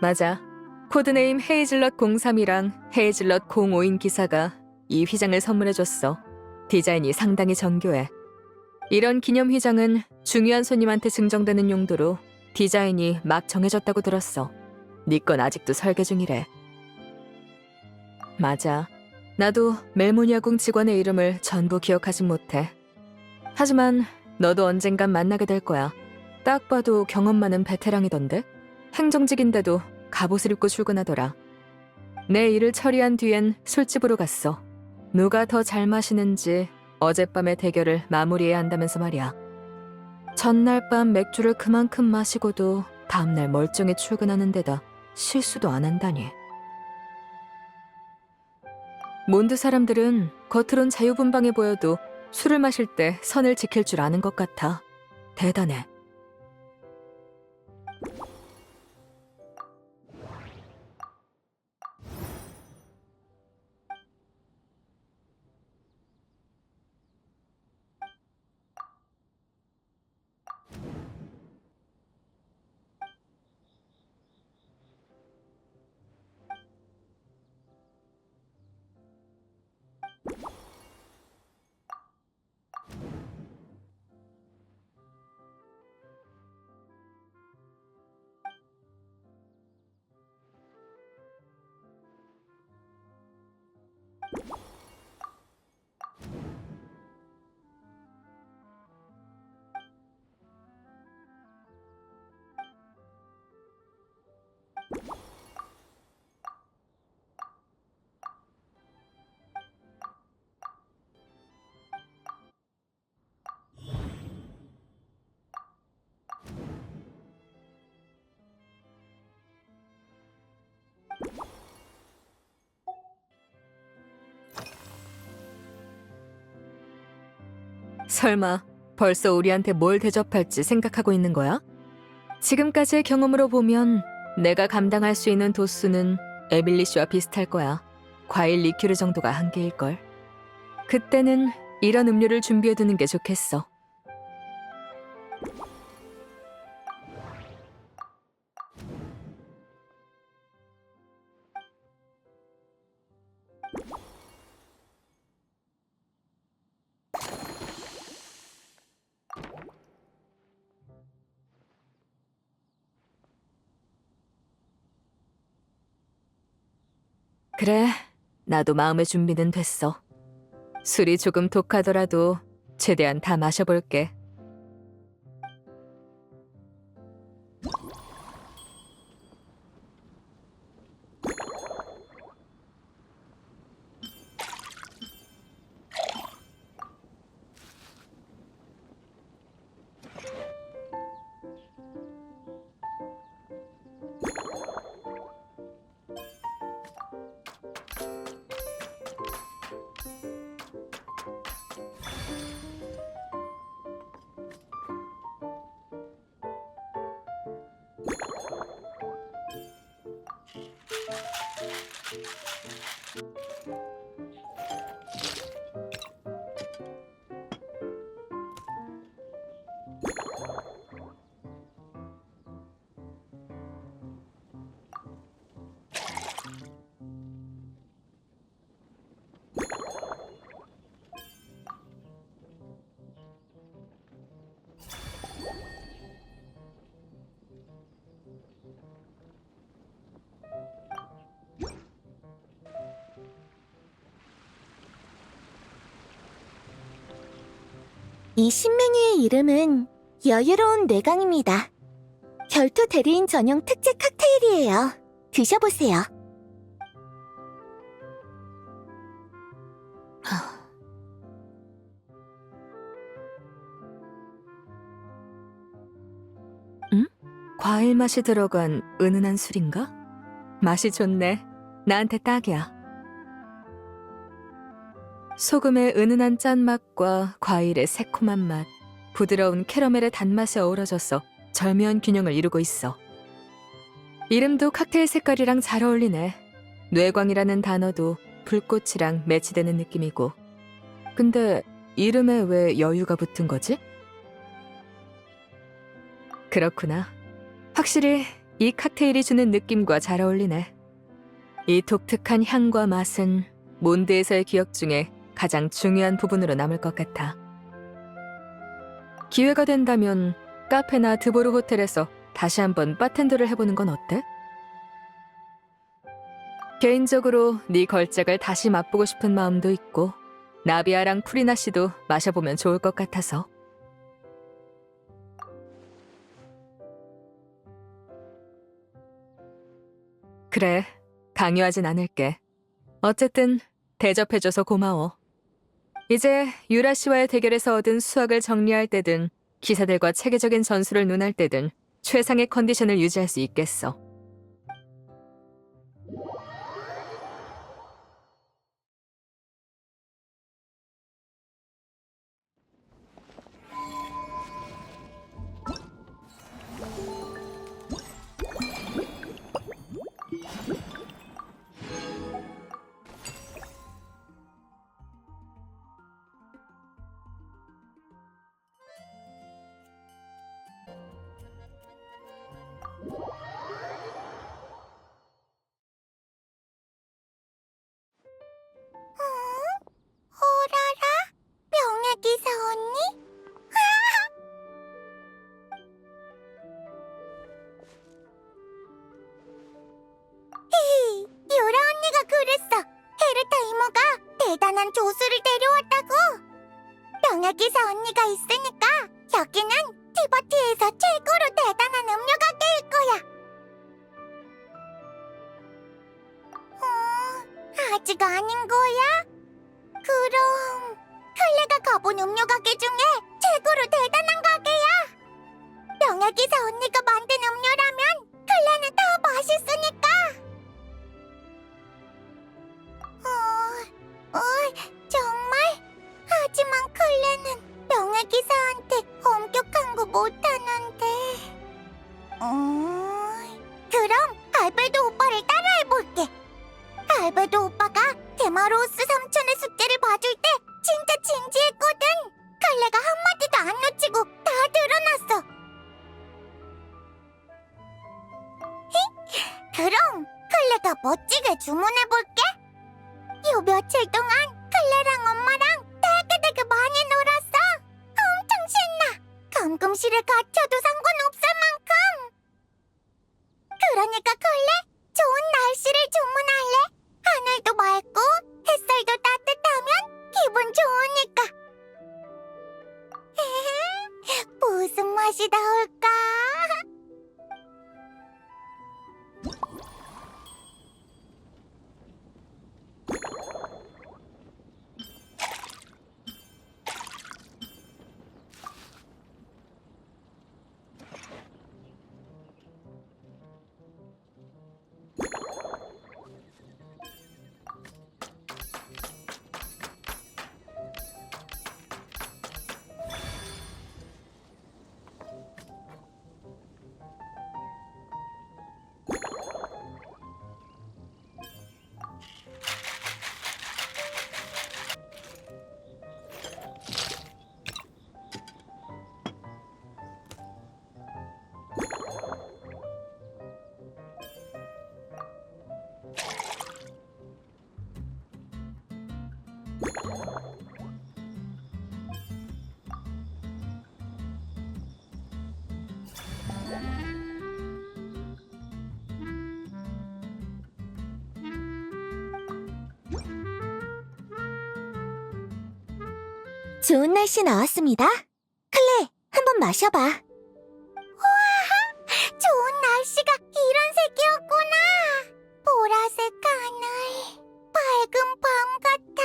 맞아. 코드네임 헤이즐넛 03이랑 헤이즐넛 05인 기사가 이 휘장을 선물해줬어. 디자인이 상당히 정교해. 이런 기념 휘장은 중요한 손님한테 증정되는 용도로 디자인이 막 정해졌다고 들었어. 네 건 아직도 설계 중이래. 맞아. 나도 멜모니아궁 직원의 이름을 전부 기억하진 못해. 하지만 너도 언젠간 만나게 될 거야. 딱 봐도 경험 많은 베테랑이던데? 행정직인데도 갑옷을 입고 출근하더라. 내 일을 처리한 뒤엔 술집으로 갔어. 누가 더 잘 마시는지 어젯밤의 대결을 마무리해야 한다면서 말이야. 전날 밤 맥주를 그만큼 마시고도 다음날 멀쩡히 출근하는 데다 실수도 안 한다니. 몬드 사람들은 겉으론 자유분방해 보여도 술을 마실 때 선을 지킬 줄 아는 것 같아. 대단해. 설마 벌써 우리한테 뭘 대접할지 생각하고 있는 거야? 지금까지의 경험으로 보면 내가 감당할 수 있는 도수는 에밀리 씨와 비슷할 거야. 과일 리큐르 정도가 한계일걸. 그때는 이런 음료를 준비해두는 게 좋겠어. 그래, 나도 마음의 준비는 됐어. 술이 조금 독하더라도 최대한 다 마셔볼게. 이 신메뉴의 이름은 여유로운 뇌강입니다. 결투 대리인 전용 특제 칵테일이에요. 드셔보세요. 응? 과일 맛이 들어간 은은한 술인가? 맛이 좋네. 나한테 딱이야. 소금의 은은한 짠맛과 과일의 새콤한 맛, 부드러운 캐러멜의 단맛이 어우러져서 절묘한 균형을 이루고 있어. 이름도 칵테일 색깔이랑 잘 어울리네. 뇌광이라는 단어도 불꽃이랑 매치되는 느낌이고. 근데 이름에 왜 여유가 붙은 거지? 그렇구나. 확실히 이 칵테일이 주는 느낌과 잘 어울리네. 이 독특한 향과 맛은 몬드에서의 기억 중에 가장 중요한 부분으로 남을 것 같아. 기회가 된다면 카페나 드보르 호텔에서 다시 한번 바텐더를 해보는 건 어때? 개인적으로 네 걸작을 다시 맛보고 싶은 마음도 있고 나비아랑 프리나 씨도 마셔보면 좋을 것 같아서. 그래, 강요하진 않을게. 어쨌든 대접해줘서 고마워. 이제 유라 씨와의 대결에서 얻은 수확을 정리할 때든 기사들과 체계적인 전술을 논할 때든 최상의 컨디션을 유지할 수 있겠어. 호라라? 명예기사 언니? 히히, 유라 언니가 그랬어. 헤르타 이모가 대단한 조수를 데려왔다고. 명예기사 언니가 있으니까 여기는 티버티에서 최고로 대단한 음료 가게일 거야. 아직 아닌 거야? 그럼 클레가 가본 음료 가게 중에 최고로 대단한 가게야. 명예기사 언니가 만든 음료라면 클레는 더 맛있으니까. 정말? 하지만 클레는 명예기사한테 엄격한 거 못하는데. 그럼 알베도 오빠를 따라해볼게. 알베도 오빠가 데마로우스 삼촌의 숙제를 봐줄 때 진짜 진지했거든. 칼레가 한마디도 안 놓치고 다 드러났어. 그럼 클레가 멋지게 주문해볼게. 요 며칠 동안 클레랑 엄마랑 되게 많이 놀았어. 엄청 신나. 감금실에 갇혀도 상관없을 만큼. 그러니까 클레, 좋은 날씨를 주문할래? 하늘도 맑고 햇살도 따뜻하면 기분 좋으니까. 무슨 맛이 나올까? 좋은 날씨 나왔습니다. 클레, 한번 마셔봐. 우와, 좋은 날씨가 이런 색이었구나. 보라색 하늘, 밝은 밤 같아.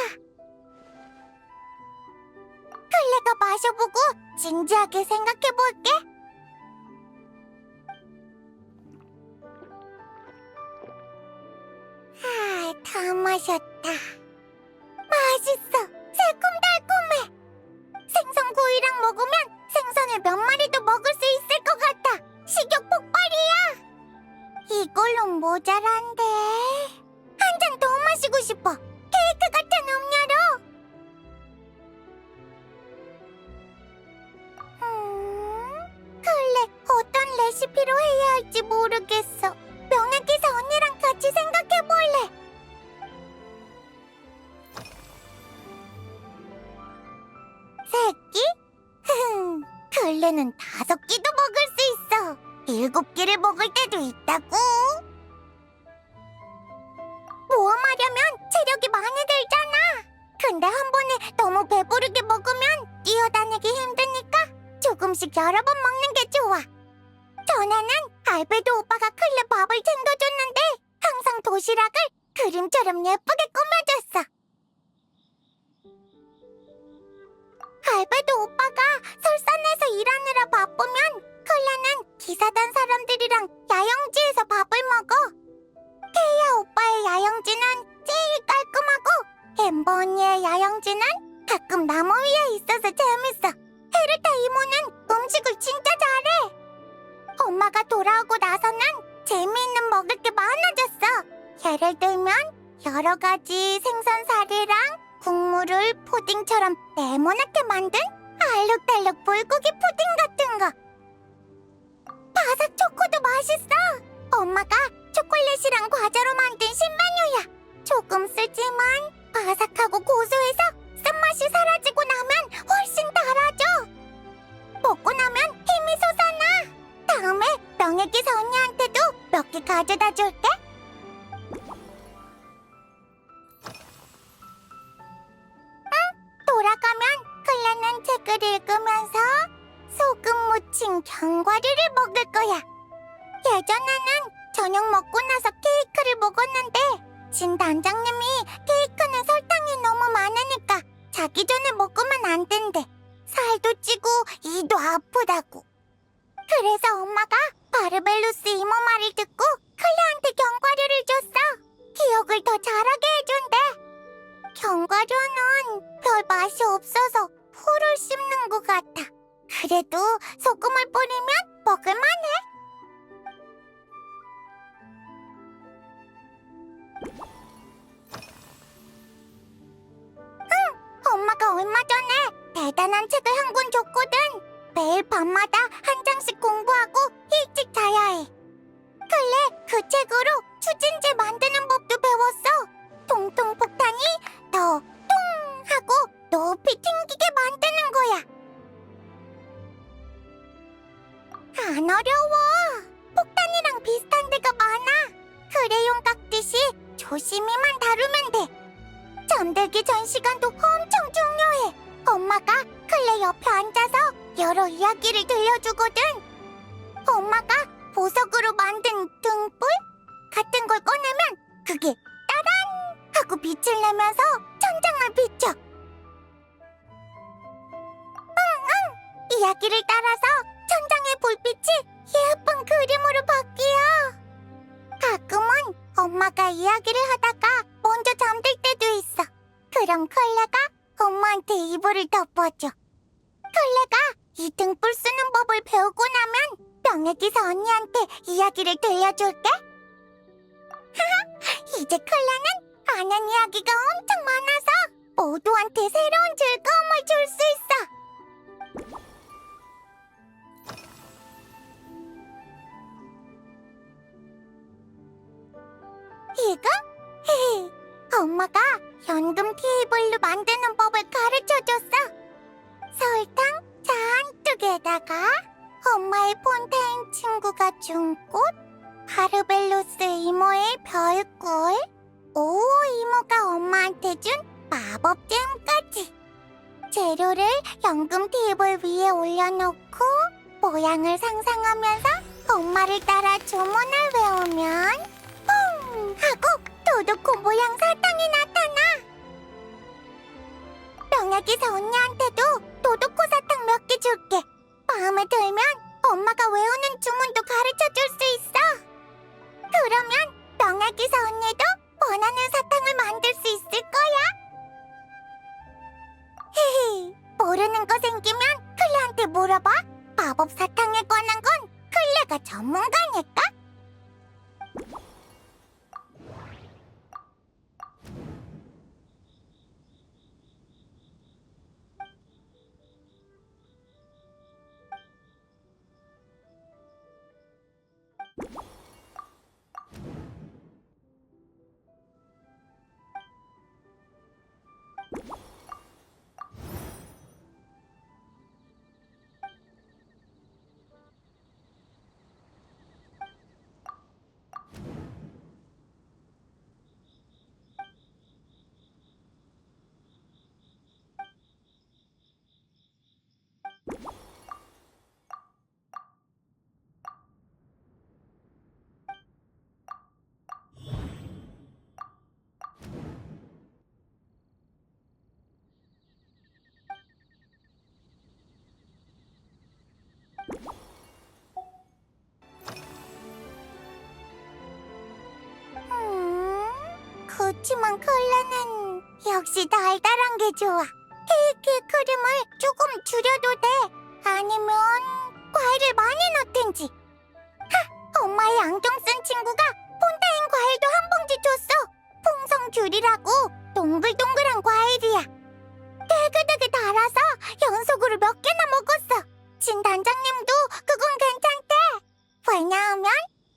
클레가 마셔보고 진지하게 생각해볼게. 다 마셨다. 맛있어. 새콤달콤해. 생선 구이랑 먹으면 생선을 몇 마리도 먹을 수 있을 것 같아. 식욕 폭발이야. 이걸로 모자란데. 한 잔 더 마시고 싶어. 케이크 같은 음료로. 클레, 어떤 레시피로 해야 할지 모르겠어. 모르겠어. 명예기사 언니랑 같이 생각해볼래. 새끼? 근래는 5끼도 먹을 수 있어. 7끼를 먹을 때도 있다고. 모험하려면 체력이 많이 들잖아. 근데 한 번에 너무 배부르게 먹으면 뛰어다니기 힘드니까 조금씩 여러 번 먹는 게 좋아. 전에는 알베도 오빠가 클레 밥을 챙겨줬는데 항상 도시락을 그림처럼 예쁘게 꾸며줬어. 알베도 오빠가 설산에서 일하느라 바쁘면 클레는 기사단 사람들이랑 야영지에서 밥을 먹어. 테이아 오빠의 야영지는 제일 깔끔하고 엠버 언니의 야영지는 가끔 나무 위에 있어서 재밌어. 헤르타 이모는 음식을 진짜 잘해. 엄마가 돌아오고 나서는 재미있는 먹을 게 많아졌어. 예를 들면 여러 가지 생선살이랑 국물을 푸딩처럼 네모나게 만든 알록달록 불고기 푸딩 같은 거. 바삭 초코도 맛있어. 엄마가 초콜릿이랑 과자로 만든 신메뉴야. 조금 쓰지만 바삭하고 고소해서 쓴맛이 사라지고 나면 훨씬 달아져. 먹고 나면 힘이 솟아나. 다음에 명예기사 언니한테도 몇 개 가져다 줄게. 돌아가면 클레는 책을 읽으면서 소금 묻힌 견과류를 먹을 거야. 예전에는 저녁 먹고 나서 케이크를 먹었는데 진 단장님이 케이크는 설탕이 너무 많으니까 자기 전에 먹으면 안 된대. 살도 찌고 이도 아프다고. 그래서 엄마가 바르벨루스 이모 말을 듣고 클레한테 견과류를 줬어. 기억을 더 잘하게 해준대. 견과류는 별 맛이 없어서 풀을 씹는 것 같아. 그래도 소금을 뿌리면 먹을만해. 엄마가 얼마 전에 대단한 책을 한 권 줬거든. 매일 밤마다 한 장씩 공부하고 일찍 자야 해. 근래 그 책으로 추진제 만드는 법도 배웠어. 통통 폭탄이 더 통 하고 높이 튕기게 만드는 거야. 안 어려워. 폭탄이랑 비슷한 데가 많아. 크레용 깎듯이 조심히만 다루면 돼. 잠들기 전 시간도 엄청 중요해. 엄마가 클레 옆에 앉아서 여러 이야기를 들려주거든. 엄마가 보석으로 만든 등불 같은 걸 꺼내면 그게 따란 하고 빛을 내면서 천장을 비춰. 이야기를 따라서 천장의 불빛이 예쁜 그림으로 바뀌어. 가끔은 엄마가 이야기를 하다가 먼저 잠들 때도 있어. 그럼 클레가 엄마한테 이불을 덮어줘. 클레가 이 등불 쓰는 법을 배우고 나면 명예기사 언니한테 이야기를 들려줄게. 이제 클레는 아는 이야기가 엄청 많아서 모두한테 새로운 즐거움을 줄 수 있어. 이거? 엄마가 연금 테이블로 만드는 법을 가르쳐줬어. 설탕 잔뜩에다가 엄마의 폰타인 친구가 준 꽃, 바르벨로스 이모의 별꿀, 오오 이모가 엄마한테 준 마법잼까지. 재료를 연금 테이블 위에 올려놓고 모양을 상상하면서 엄마를 따라 주문을 외우면 퐁! 하고 도도코 모양 사탕이 나타나. 명예기사 언니한테도 도도코 사탕 몇 개 줄게. 마음에 들면 엄마가 외우는 주문도 가르쳐줄 수 있어. 그러면 명예기사 언니도 원하는 사탕을 만들 수 있을 거야. 헤헤, 모르는 거 생기면 클레한테 물어봐. 마법 사탕에 관한 건 클레가 전문가니까. 그치만 클레는 역시 달달한 게 좋아. 케이크의 크림을 조금 줄여도 돼. 아니면 과일을 많이 넣든지. 엄마의 양종 쓴 친구가 폰타인 과일도 한 봉지 줬어. 풍성귤이라고 동글동글한 과일이야. 되게 달아서 연속으로 몇 개나 먹었어. 진 단장님도 그건 괜찮대. 왜냐하면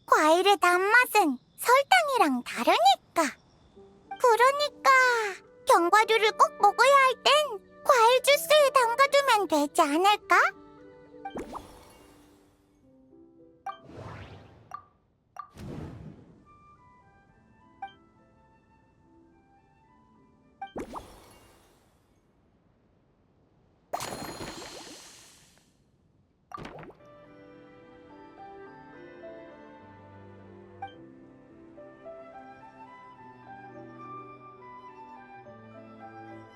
과일의 단맛은 설탕이랑 다르니까. 그러니까 견과류를 꼭 먹어야 할 땐 과일 주스에 담가두면 되지 않을까?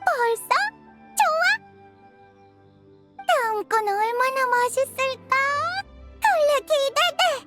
벌써? 좋아! 다음 건 얼마나 맛있을까? 설레 기대돼!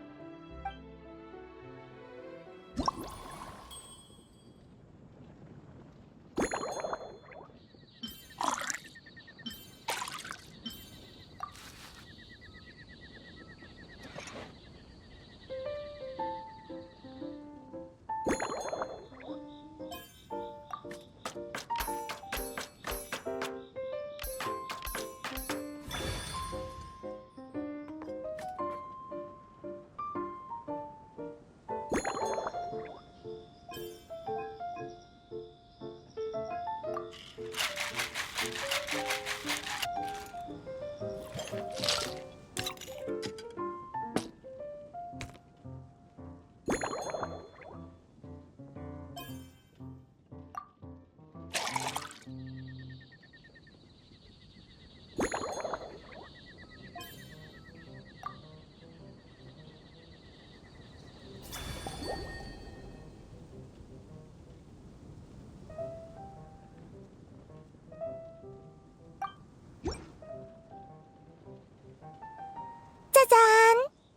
짜잔!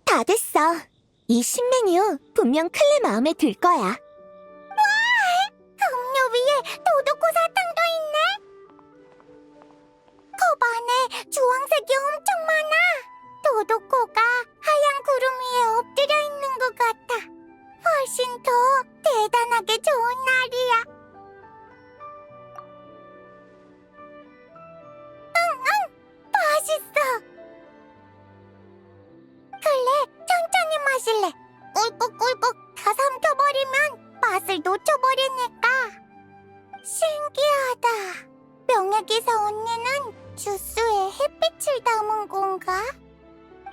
다 됐어. 이 신메뉴 분명 클레 마음에 들 거야. 와! 음료 위에 도도코 사탕도 있네. 컵 안에 주황색이 엄청 많아. 도도코가 하얀 구름 위에 엎드려 있는 것 같아. 훨씬 더 대단하게 좋은 날이야. 맛있어. 클레, 천천히 마실래. 꿀꺽꿀꺽 다 삼켜버리면 맛을 놓쳐버리니까. 신기하다. 명예기사 언니는 주스에 햇빛을 담은 건가?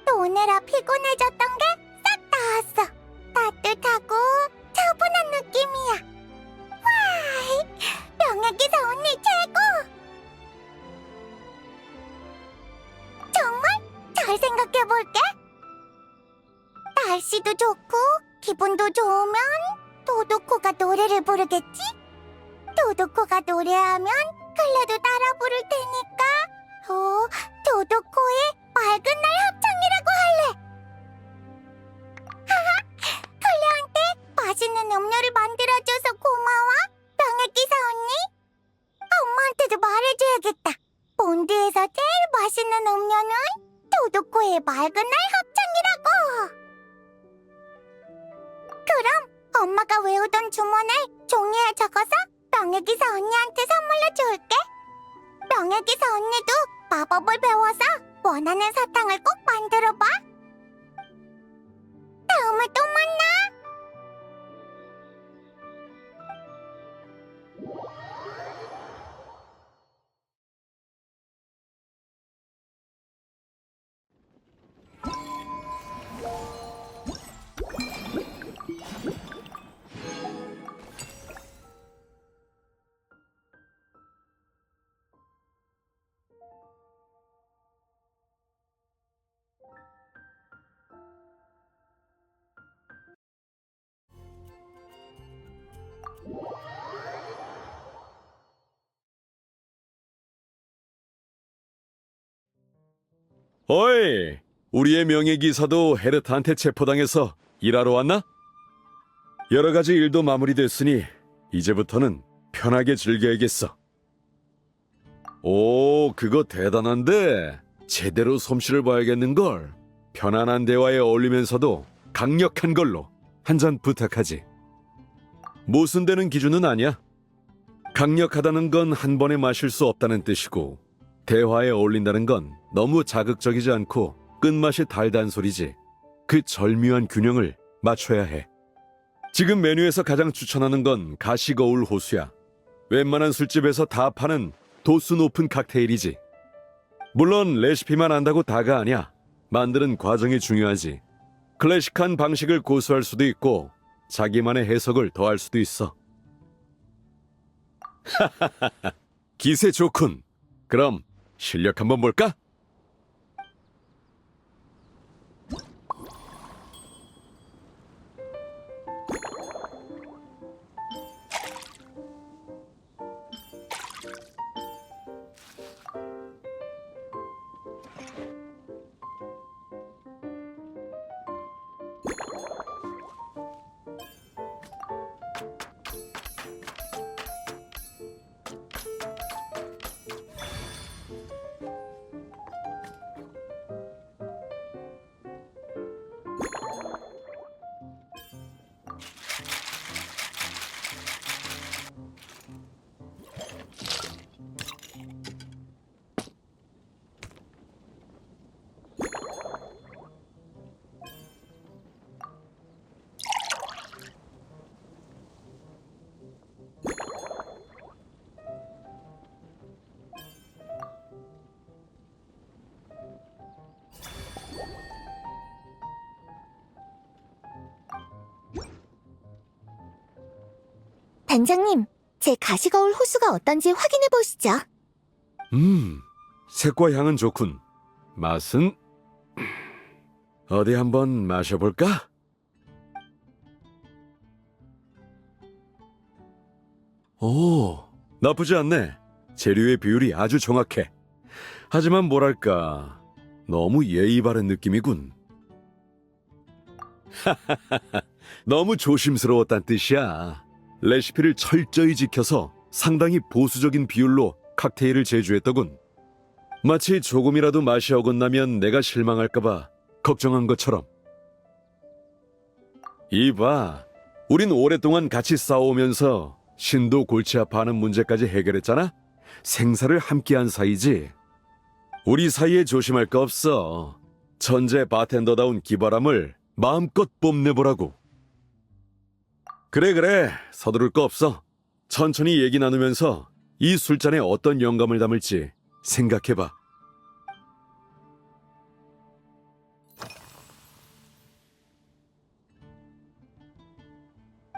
노느라 피곤해졌던 게 싹 다 왔어. 따뜻하고 차분한 느낌이야. 와, 명예기사 언니 최고! 정말? 잘 생각해볼게. 날씨도 좋고 기분도 좋으면 도도코가 노래를 부르겠지? 도도코가 노래하면 클레도 따라 부를 테니까 도도코의 맑은 날 합창이라고 할래. 하하, 클레한테 맛있는 음료를 만들어줘서 고마워, 명예기사 언니. 엄마한테도 말해줘야겠다. 몬드에서 제일 맛있는 음료는 도도코의 맑은 날 합창이라고. 그럼 엄마가 외우던 주문을 종이에 적어서 명예기사 언니한테 선물로 줄게. 명예기사 언니도 마법을 배워서 원하는 사탕을 꼭 만들어봐. 다음에 또 만나. 어이, 우리의 명예기사도 헤르트한테 체포당해서 일하러 왔나? 여러 가지 일도 마무리됐으니 이제부터는 편하게 즐겨야겠어. 오, 그거 대단한데 제대로 솜씨를 봐야겠는걸. 편안한 대화에 어울리면서도 강력한 걸로 한 잔 부탁하지. 모순되는 기준은 아니야. 강력하다는 건 한 번에 마실 수 없다는 뜻이고, 대화에 어울린다는 건 너무 자극적이지 않고 끝맛이 달다는 소리지. 그 절묘한 균형을 맞춰야 해. 지금 메뉴에서 가장 추천하는 건 가시거울 호수야. 웬만한 술집에서 다 파는 도수 높은 칵테일이지. 물론 레시피만 안다고 다가 아니야. 만드는 과정이 중요하지. 클래식한 방식을 고수할 수도 있고 자기만의 해석을 더할 수도 있어. 기세 좋군. 그럼 실력 한번 볼까? 단장님, 제 가시거울 호수가 어떤지 확인해 보시죠. 색과 향은 좋군. 맛은? 어디 한번 마셔볼까? 오, 나쁘지 않네. 재료의 비율이 아주 정확해. 하지만 뭐랄까, 너무 예의 바른 느낌이군. 너무 조심스러웠단 뜻이야. 레시피를 철저히 지켜서 상당히 보수적인 비율로 칵테일을 제조했더군. 마치 조금이라도 맛이 어긋나면 내가 실망할까봐 걱정한 것처럼. 이봐, 우린 오랫동안 같이 싸우면서 신도 골치 아파하는 문제까지 해결했잖아? 생사를 함께한 사이지. 우리 사이에 조심할 거 없어. 천재 바텐더다운 기발함을 마음껏 뽐내보라고. 그래, 서두를 거 없어. 천천히 얘기 나누면서 이 술잔에 어떤 영감을 담을지 생각해봐.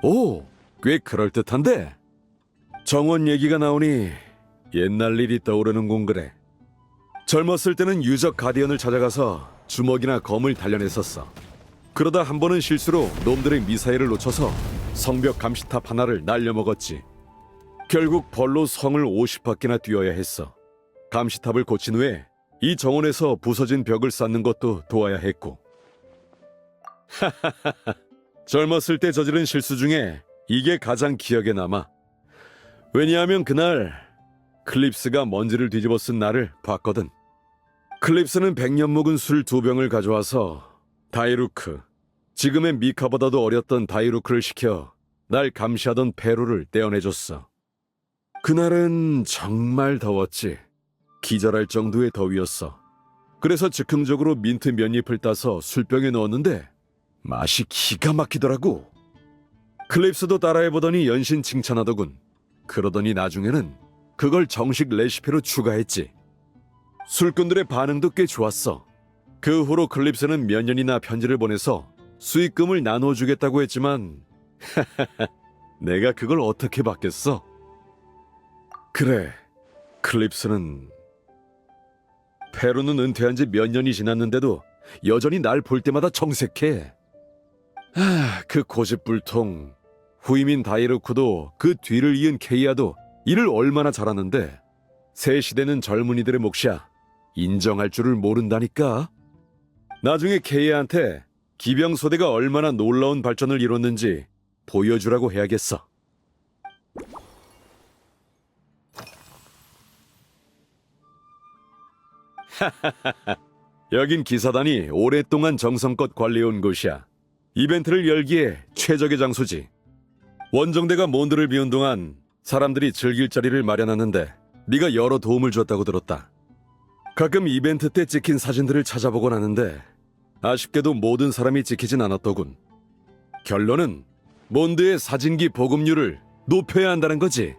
오, 꽤 그럴듯한데? 정원 얘기가 나오니 옛날 일이 떠오르는군 그래. 젊었을 때는 유적 가디언을 찾아가서 주먹이나 검을 단련했었어. 그러다 한 번은 실수로 놈들의 미사일을 놓쳐서 성벽 감시탑 하나를 날려먹었지. 결국 벌로 성을 50바퀴나 뛰어야 했어. 감시탑을 고친 후에 이 정원에서 부서진 벽을 쌓는 것도 도와야 했고. 젊었을 때 저지른 실수 중에 이게 가장 기억에 남아. 왜냐하면 그날 클립스가 먼지를 뒤집어 쓴 나를 봤거든. 클립스는 100년 묵은 술 2병을 가져와서 다이루크, 지금의 미카보다도 어렸던 다이루크를 시켜 날 감시하던 페루를 떼어내줬어. 그날은 정말 더웠지. 기절할 정도의 더위였어. 그래서 즉흥적으로 민트 몇 잎을 따서 술병에 넣었는데 맛이 기가 막히더라고. 클립스도 따라해보더니 연신 칭찬하더군. 그러더니 나중에는 그걸 정식 레시피로 추가했지. 술꾼들의 반응도 꽤 좋았어. 그 후로 클립스는 몇 년이나 편지를 보내서 수익금을 나눠주겠다고 했지만 내가 그걸 어떻게 받겠어? 그래, 클립스는... 페루는 은퇴한 지 몇 년이 지났는데도 여전히 날 볼 때마다 정색해. 그 고집불통. 후이민 다이루크도 그 뒤를 이은 케이아도 일을 얼마나 잘하는데 새 시대는 젊은이들의 몫이야. 인정할 줄을 모른다니까. 나중에 케이아한테 기병소대가 얼마나 놀라운 발전을 이뤘는지 보여주라고 해야겠어. 여긴 기사단이 오랫동안 정성껏 관리해온 곳이야. 이벤트를 열기에 최적의 장소지. 원정대가 몬드를 비운 동안 사람들이 즐길 자리를 마련하는데 네가 여러 도움을 줬다고 들었다. 가끔 이벤트 때 찍힌 사진들을 찾아보곤 하는데 아쉽게도 모든 사람이 찍히진 않았더군. 결론은 몬드의 사진기 보급률을 높여야 한다는 거지.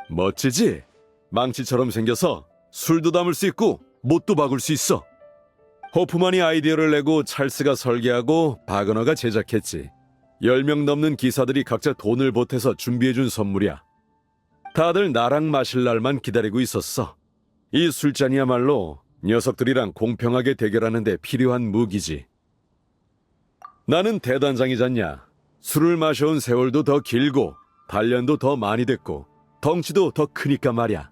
멋지지? 망치처럼 생겨서 술도 담을 수 있고 못도 박을 수 있어. 호프만이 아이디어를 내고 찰스가 설계하고 바그너가 제작했지. 10명 넘는 기사들이 각자 돈을 보태서 준비해준 선물이야. 다들 나랑 마실 날만 기다리고 있었어. 이 술잔이야말로 녀석들이랑 공평하게 대결하는 데 필요한 무기지. 나는 대단장이잖냐. 술을 마셔온 세월도 더 길고 단련도 더 많이 됐고 덩치도 더 크니까 말야.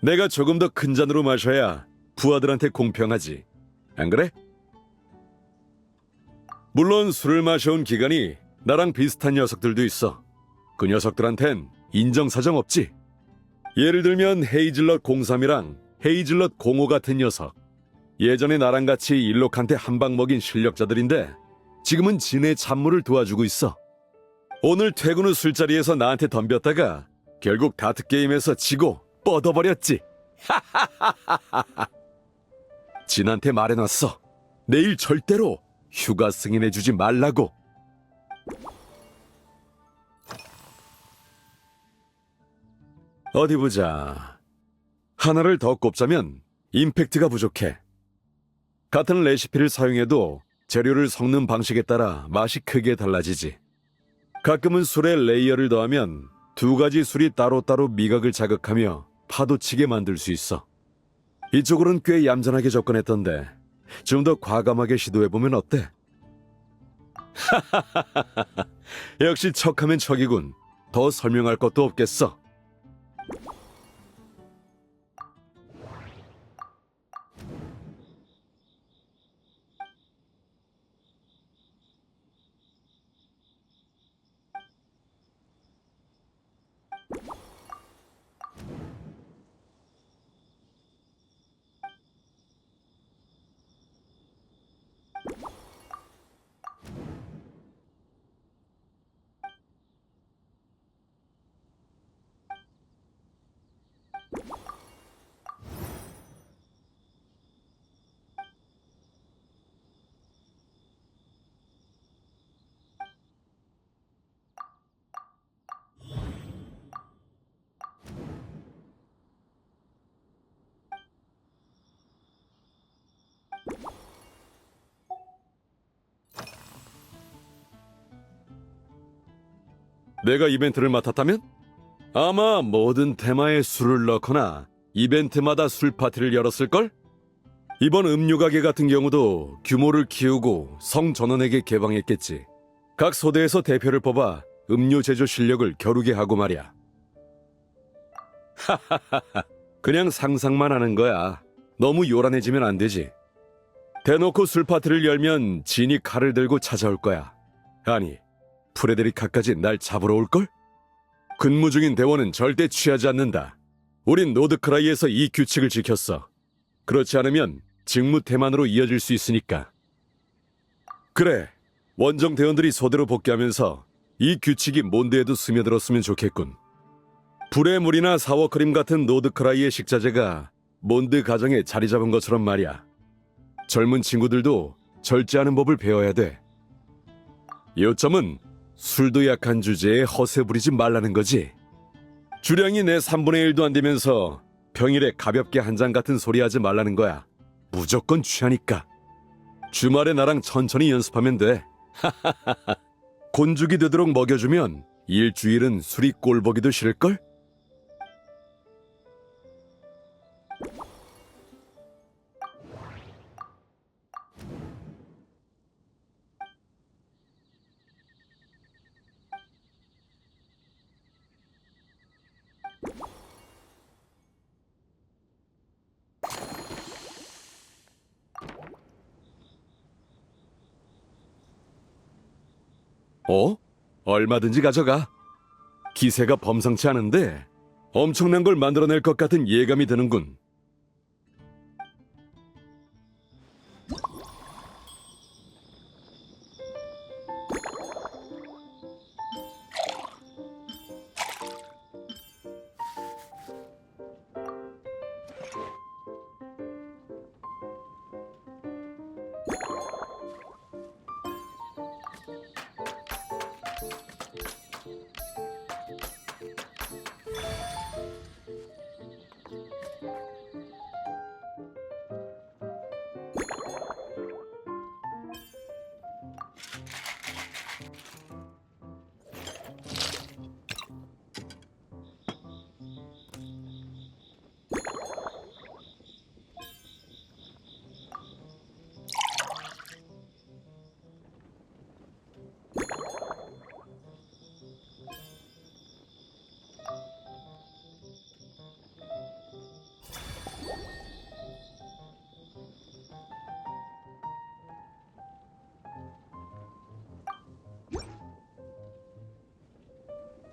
내가 조금 더 큰 잔으로 마셔야 부하들한테 공평하지. 안 그래? 물론 술을 마셔온 기간이 나랑 비슷한 녀석들도 있어. 그 녀석들한텐 인정사정 없지. 예를 들면 헤이즐넛 03이랑 헤이즐넛 05 같은 녀석. 예전에 나랑 같이 일록한테 한 방 먹인 실력자들인데 지금은 진의 잡무를 도와주고 있어. 오늘 퇴근 후 술자리에서 나한테 덤볐다가 결국 다트게임에서 지고 뻗어버렸지. 진한테 말해놨어. 내일 절대로 휴가 승인해주지 말라고. 어디 보자. 하나를 더 꼽자면 임팩트가 부족해. 같은 레시피를 사용해도 재료를 섞는 방식에 따라 맛이 크게 달라지지. 가끔은 술에 레이어를 더하면 두 가지 술이 따로따로 미각을 자극하며 파도치게 만들 수 있어. 이쪽으로는 꽤 얌전하게 접근했던데 좀 더 과감하게 시도해보면 어때? 역시 척하면 척이군. 더 설명할 것도 없겠어. 내가 이벤트를 맡았다면? 아마 모든 테마에 술을 넣거나 이벤트마다 술 파티를 열었을걸? 이번 음료 가게 같은 경우도 규모를 키우고 성전원에게 개방했겠지. 각 소대에서 대표를 뽑아 음료 제조 실력을 겨루게 하고 말이야. 하하하하, 그냥 상상만 하는 거야. 너무 요란해지면 안 되지. 대놓고 술 파티를 열면 진이 칼을 들고 찾아올 거야. 아니, 프레데리카까지 날 잡으러 올걸? 근무 중인 대원은 절대 취하지 않는다. 우린 노드크라이에서 이 규칙을 지켰어. 그렇지 않으면 직무 태만으로 이어질 수 있으니까. 그래, 원정 대원들이 소대로 복귀하면서 이 규칙이 몬드에도 스며들었으면 좋겠군. 불의 물이나 사워크림 같은 노드크라이의 식자재가 몬드 가정에 자리 잡은 것처럼 말이야. 젊은 친구들도 절제하는 법을 배워야 돼. 요점은 술도 약한 주제에 허세 부리지 말라는 거지. 주량이 내 3분의 1도 안 되면서 평일에 가볍게 한 잔 같은 소리 하지 말라는 거야. 무조건 취하니까. 주말에 나랑 천천히 연습하면 돼. 곤죽이 되도록 먹여주면 일주일은 술이 꼴보기도 싫을걸? 어? 얼마든지 가져가. 기세가 범상치 않은데 엄청난 걸 만들어낼 것 같은 예감이 드는군.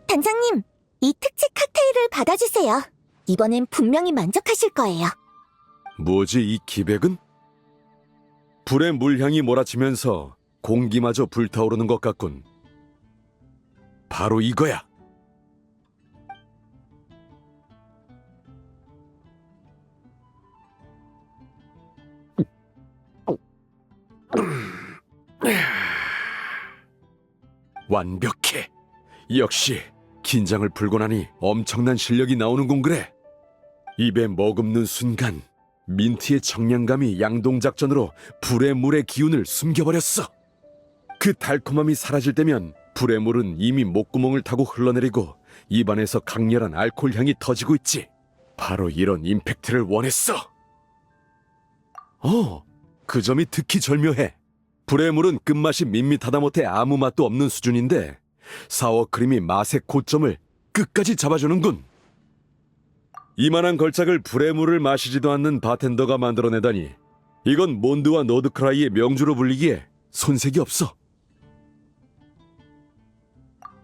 단장님, 이 특제 칵테일을 받아주세요. 이번엔 분명히 만족하실 거예요. 뭐지 이 기백은? 불의 물향이 몰아치면서 공기마저 불타오르는 것 같군. 바로 이거야. 완벽해. 역시 긴장을 풀고 나니 엄청난 실력이 나오는군 그래. 입에 머금는 순간 민트의 청량감이 양동작전으로 불의 물의 기운을 숨겨버렸어. 그 달콤함이 사라질 때면 불의 물은 이미 목구멍을 타고 흘러내리고 입안에서 강렬한 알코올 향이 터지고 있지. 바로 이런 임팩트를 원했어. 그 점이 특히 절묘해. 불의 물은 끝맛이 밋밋하다 못해 아무 맛도 없는 수준인데 사워크림이 맛의 고점을 끝까지 잡아주는군. 이만한 걸작을 불의 물을 마시지도 않는 바텐더가 만들어내다니 이건 몬드와 노드크라이의 명주로 불리기에 손색이 없어.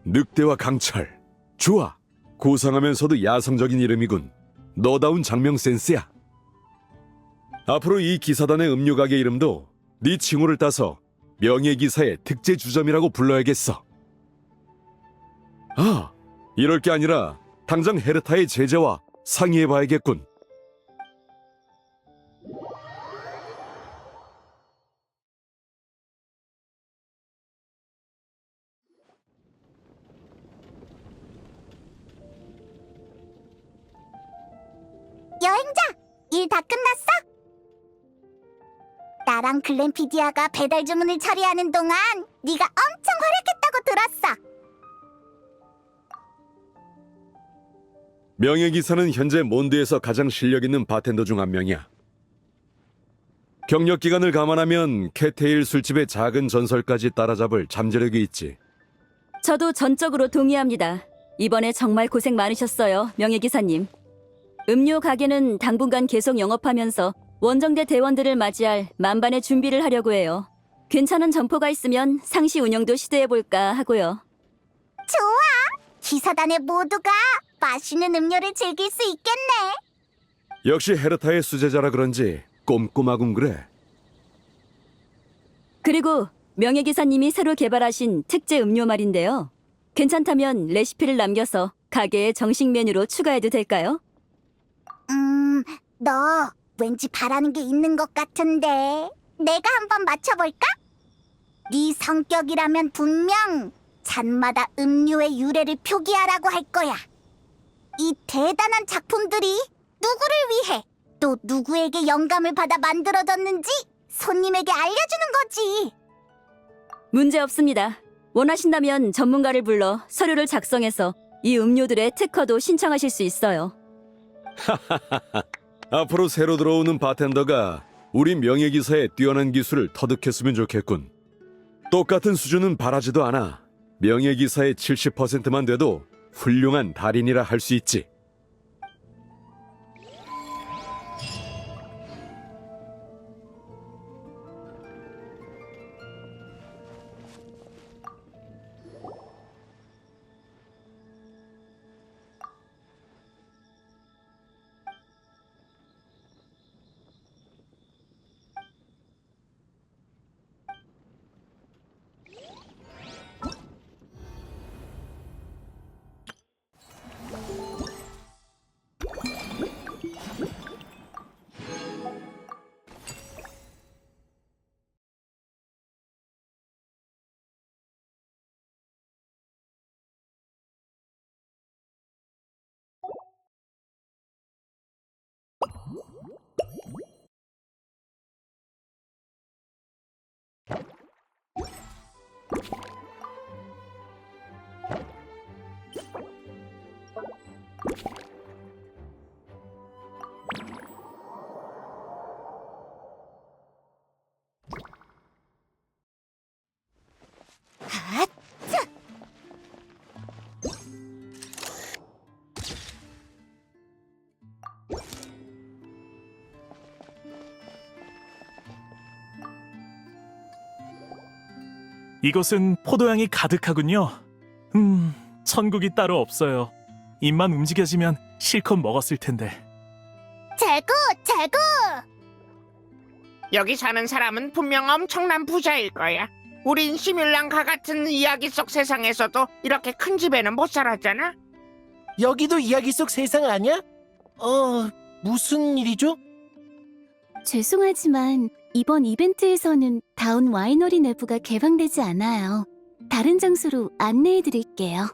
늑대와 강철, 좋아. 고상하면서도 야성적인 이름이군. 너다운 장명 센스야. 앞으로 이 기사단의 음료 가게 이름도 네 칭호를 따서 명예기사의 특제 주점이라고 불러야겠어. 이럴 게 아니라 당장 헤르타의 제자와 상의해봐야겠군. 여행자, 일 다 끝났어? 나랑 글램피디아가 배달 주문을 처리하는 동안 네가 엄청 활약했다고 들었어. 명예기사는 현재 몬드에서 가장 실력 있는 바텐더 중 한 명이야. 경력 기간을 감안하면 캣테일 술집의 작은 전설까지 따라잡을 잠재력이 있지. 저도 전적으로 동의합니다. 이번에 정말 고생 많으셨어요, 명예기사님. 음료 가게는 당분간 계속 영업하면서 원정대 대원들을 맞이할 만반의 준비를 하려고 해요. 괜찮은 점포가 있으면 상시 운영도 시도해볼까 하고요. 좋아! 기사단의 모두가 맛있는 음료를 즐길 수 있겠네. 역시 헤르타의 수제자라 그런지 꼼꼼하군 그래. 그리고 명예기사님이 새로 개발하신 특제 음료 말인데요. 괜찮다면 레시피를 남겨서 가게의 정식 메뉴로 추가해도 될까요? 너 왠지 바라는 게 있는 것 같은데 내가 한번 맞춰볼까? 네 성격이라면 분명 잔마다 음료의 유래를 표기하라고 할 거야. 이 대단한 작품들이 누구를 위해 또 누구에게 영감을 받아 만들어졌는지 손님에게 알려주는 거지. 문제 없습니다. 원하신다면 전문가를 불러 서류를 작성해서 이 음료들의 특허도 신청하실 수 있어요. 앞으로 새로 들어오는 바텐더가 우리 명예기사의 뛰어난 기술을 터득했으면 좋겠군. 똑같은 수준은 바라지도 않아. 명예기사의 70%만 돼도 훌륭한 달인이라 할 수 있지. 이곳은 포도향이 가득하군요. 천국이 따로 없어요. 입만 움직여지면 실컷 먹었을 텐데. 제구, 제구! 여기 사는 사람은 분명 엄청난 부자일 거야. 우린 시뮬랑카 같은 이야기 속 세상에서도 이렇게 큰 집에는 못 살았잖아. 여기도 이야기 속 세상 아니야? 무슨 일이죠? 죄송하지만 이번 이벤트에서는 다운 와이너리 내부가 개방되지 않아요. 다른 장소로 안내해 드릴게요.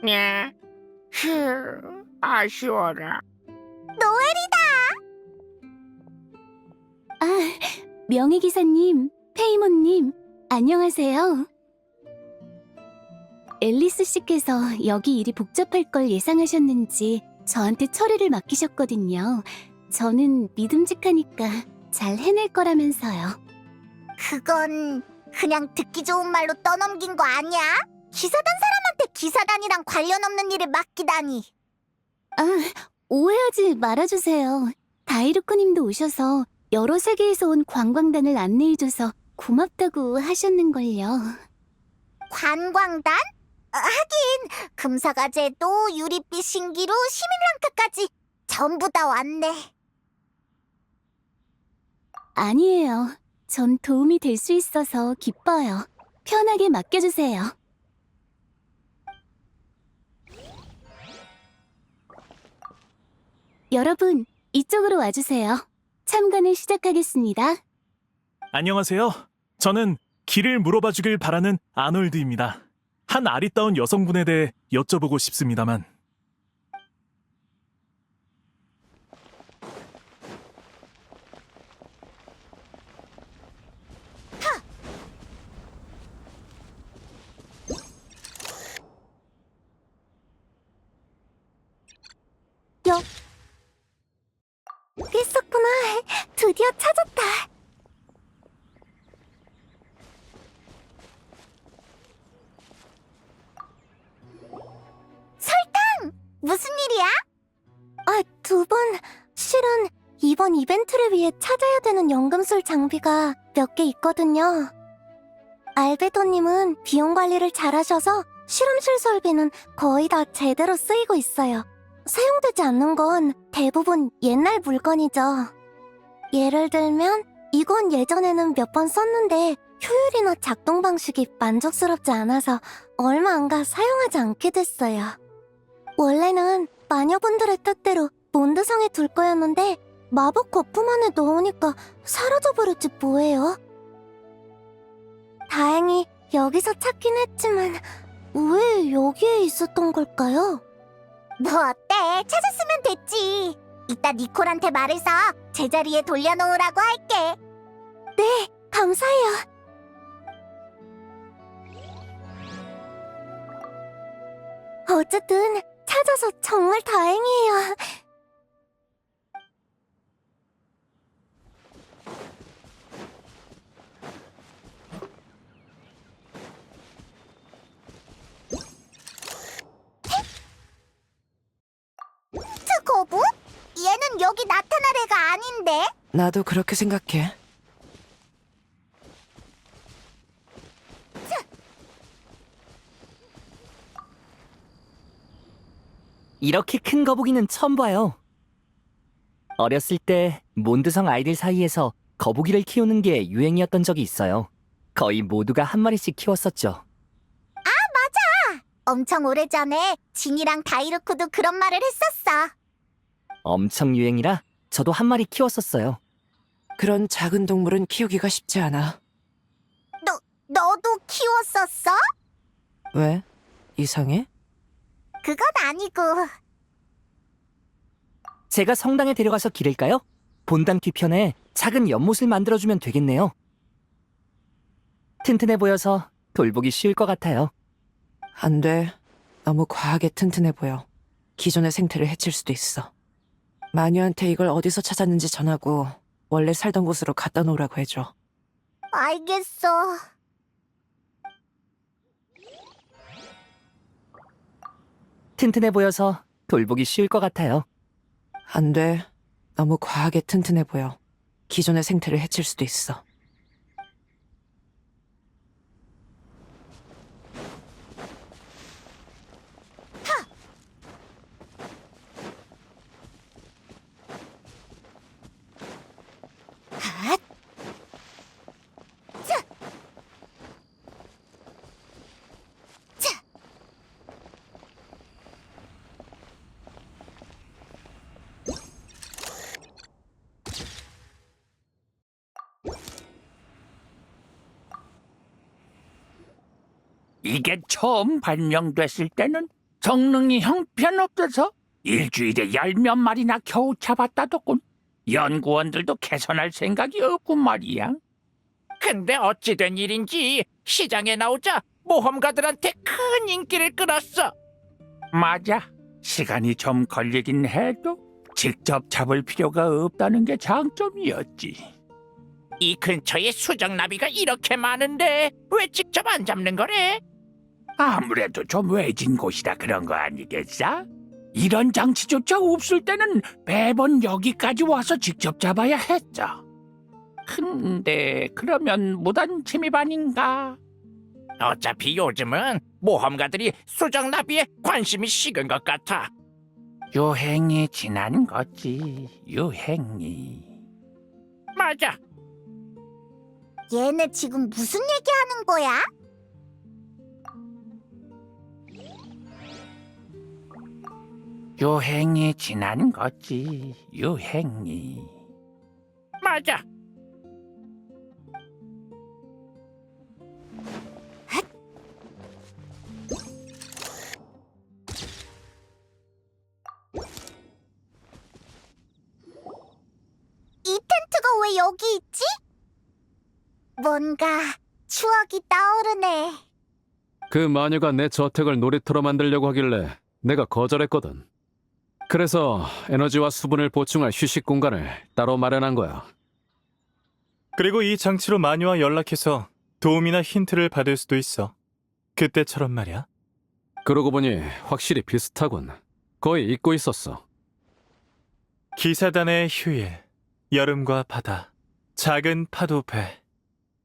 예. 아쉬워라. 노엘이다! 아, 명예기사님, 페이몬님, 안녕하세요. 앨리스 씨께서 여기 일이 복잡할 걸 예상하셨는지 저한테 처리를 맡기셨거든요. 저는 믿음직하니까 잘 해낼 거라면서요. 그건 그냥 듣기 좋은 말로 떠넘긴 거 아니야? 기사단 사람한테 기사단이랑 관련 없는 일을 맡기다니. 아, 오해하지 말아주세요. 다이루코님도 오셔서 여러 세계에서 온 관광단을 안내해줘서 고맙다고 하셨는걸요. 관광단? 하긴 금사과제도 유리빛 신기루 시민랑카까지 전부 다 왔네. 아니에요. 전 도움이 될 수 있어서 기뻐요. 편하게 맡겨주세요. 여러분, 이쪽으로 와주세요. 참관을 시작하겠습니다. 안녕하세요. 저는 길을 물어봐 주길 바라는 아놀드입니다. 한 아리따운 여성분에 대해 여쭤보고 싶습니다만. 여기 있었구나. 드디어 찾았다. 설탕! 무슨 일이야? 두 분, 실은 이번 이벤트를 위해 찾아야 되는 연금술 장비가 몇 개 있거든요. 알베도님은 비용 관리를 잘하셔서 실험실 설비는 거의 다 제대로 쓰이고 있어요. 사용되지 않는 건 대부분 옛날 물건이죠. 예를 들면 이건 예전에는 몇 번 썼는데 효율이나 작동 방식이 만족스럽지 않아서 얼마 안 가 사용하지 않게 됐어요. 원래는 마녀분들의 뜻대로 몬드성에 둘 거였는데 마법 거품 안에 넣으니까 사라져버렸지 뭐예요. 다행히 여기서 찾긴 했지만 왜 여기에 있었던 걸까요? 뭐 어때? 찾았으면 됐지. 이따 니콜한테 말해서 제자리에 돌려놓으라고 할게. 네, 감사해요. 어쨌든 찾아서 정말 다행이에요. 거북? 얘는 여기 나타날 애가 아닌데? 나도 그렇게 생각해. 이렇게 큰 거북이는 처음 봐요. 어렸을 때 몬드성 아이들 사이에서 거북이를 키우는 게 유행이었던 적이 있어요. 거의 모두가 한 마리씩 키웠었죠. 엄청 오래전에 진이랑 다이루쿠도 그런 말을 했었어. 엄청 유행이라 저도 한 마리 키웠었어요. 그런 작은 동물은 키우기가 쉽지 않아. 너도 키웠었어? 왜? 이상해? 그건 아니고. 제가 성당에 데려가서 기를까요? 본당 뒤편에 작은 연못을 만들어주면 되겠네요. 튼튼해 보여서 돌보기 쉬울 것 같아요. 안 돼. 너무 과하게 튼튼해 보여. 기존의 생태를 해칠 수도 있어. 마녀한테 이걸 어디서 찾았는지 전하고 원래 살던 곳으로 갖다 놓으라고 해줘. 알겠어. 튼튼해 보여서 돌보기 쉬울 것 같아요. 안 돼. 너무 과하게 튼튼해 보여. 기존의 생태를 해칠 수도 있어. 핫! 자! 자! 이게 처음 발명됐을 때는 성능이 형편없어서 일주일에 10몇 마리나 겨우 잡았다더군. 연구원들도 개선할 생각이 없군 말이야. 근데 어찌된 일인지 시장에 나오자 모험가들한테 큰 인기를 끌었어. 맞아. 시간이 좀 걸리긴 해도 직접 잡을 필요가 없다는 게 장점이었지. 이 근처에 수정나비가 이렇게 많은데 왜 직접 안 잡는 거래? 아무래도 좀 외진 곳이라 그런 거 아니겠어? 이런 장치조차 없을 때는 매번 여기까지 와서 직접 잡아야 했죠. 근데 그러면 무단 침입 아닌가? 어차피 요즘은 모험가들이 수정나비에 관심이 식은 것 같아. 유행이 지난 거지, 유행이. 맞아. 얘네 지금 무슨 얘기하는 거야? 유행이 지난 거지, 유행이. 맞아. 이 텐트가 왜 여기 있지? 뭔가 추억이 떠오르네. 그 마녀가 내 저택을 놀이터로 만들려고 하길래 내가 거절했거든. 그래서 에너지와 수분을 보충할 휴식 공간을 따로 마련한 거야. 그리고 이 장치로 마녀와 연락해서 도움이나 힌트를 받을 수도 있어. 그때처럼 말이야. 그러고 보니 확실히 비슷하군. 거의 잊고 있었어. 기사단의 휴일, 여름과 바다, 작은 파도배.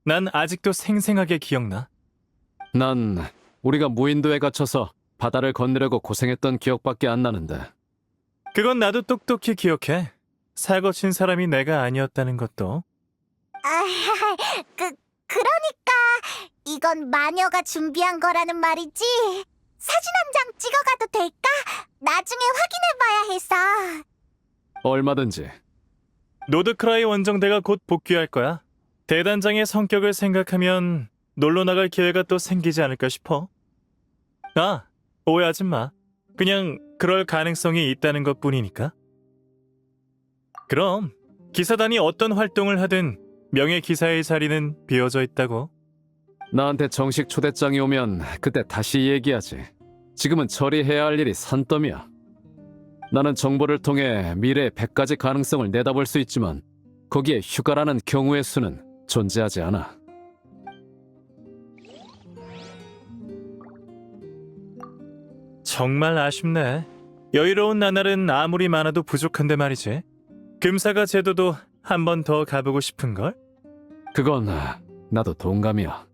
난 아직도 생생하게 기억나. 난 우리가 무인도에 갇혀서 바다를 건너려고 고생했던 기억밖에 안 나는데. 그건 나도 똑똑히 기억해. 사고 친 사람이 내가 아니었다는 것도. 그러니까 이건 마녀가 준비한 거라는 말이지. 사진 한 장 찍어가도 될까? 나중에 확인해봐야 해서. 얼마든지. 노드크라이 원정대가 곧 복귀할 거야. 대단장의 성격을 생각하면 놀러 나갈 기회가 또 생기지 않을까 싶어. 아, 오해하지 마. 그냥 그럴 가능성이 있다는 것뿐이니까. 그럼 기사단이 어떤 활동을 하든 명예 기사의 자리는 비어져 있다고. 나한테 정식 초대장이 오면 그때 다시 얘기하지. 지금은 처리해야 할 일이 산더미야. 나는 정보를 통해 미래의 100가지 가능성을 내다볼 수 있지만 거기에 휴가라는 경우의 수는 존재하지 않아. 정말 아쉽네. 여유로운 나날은 아무리 많아도 부족한데 말이지. 금사가 제도도 한 번 더 가보고 싶은걸? 그건 나도 동감이야.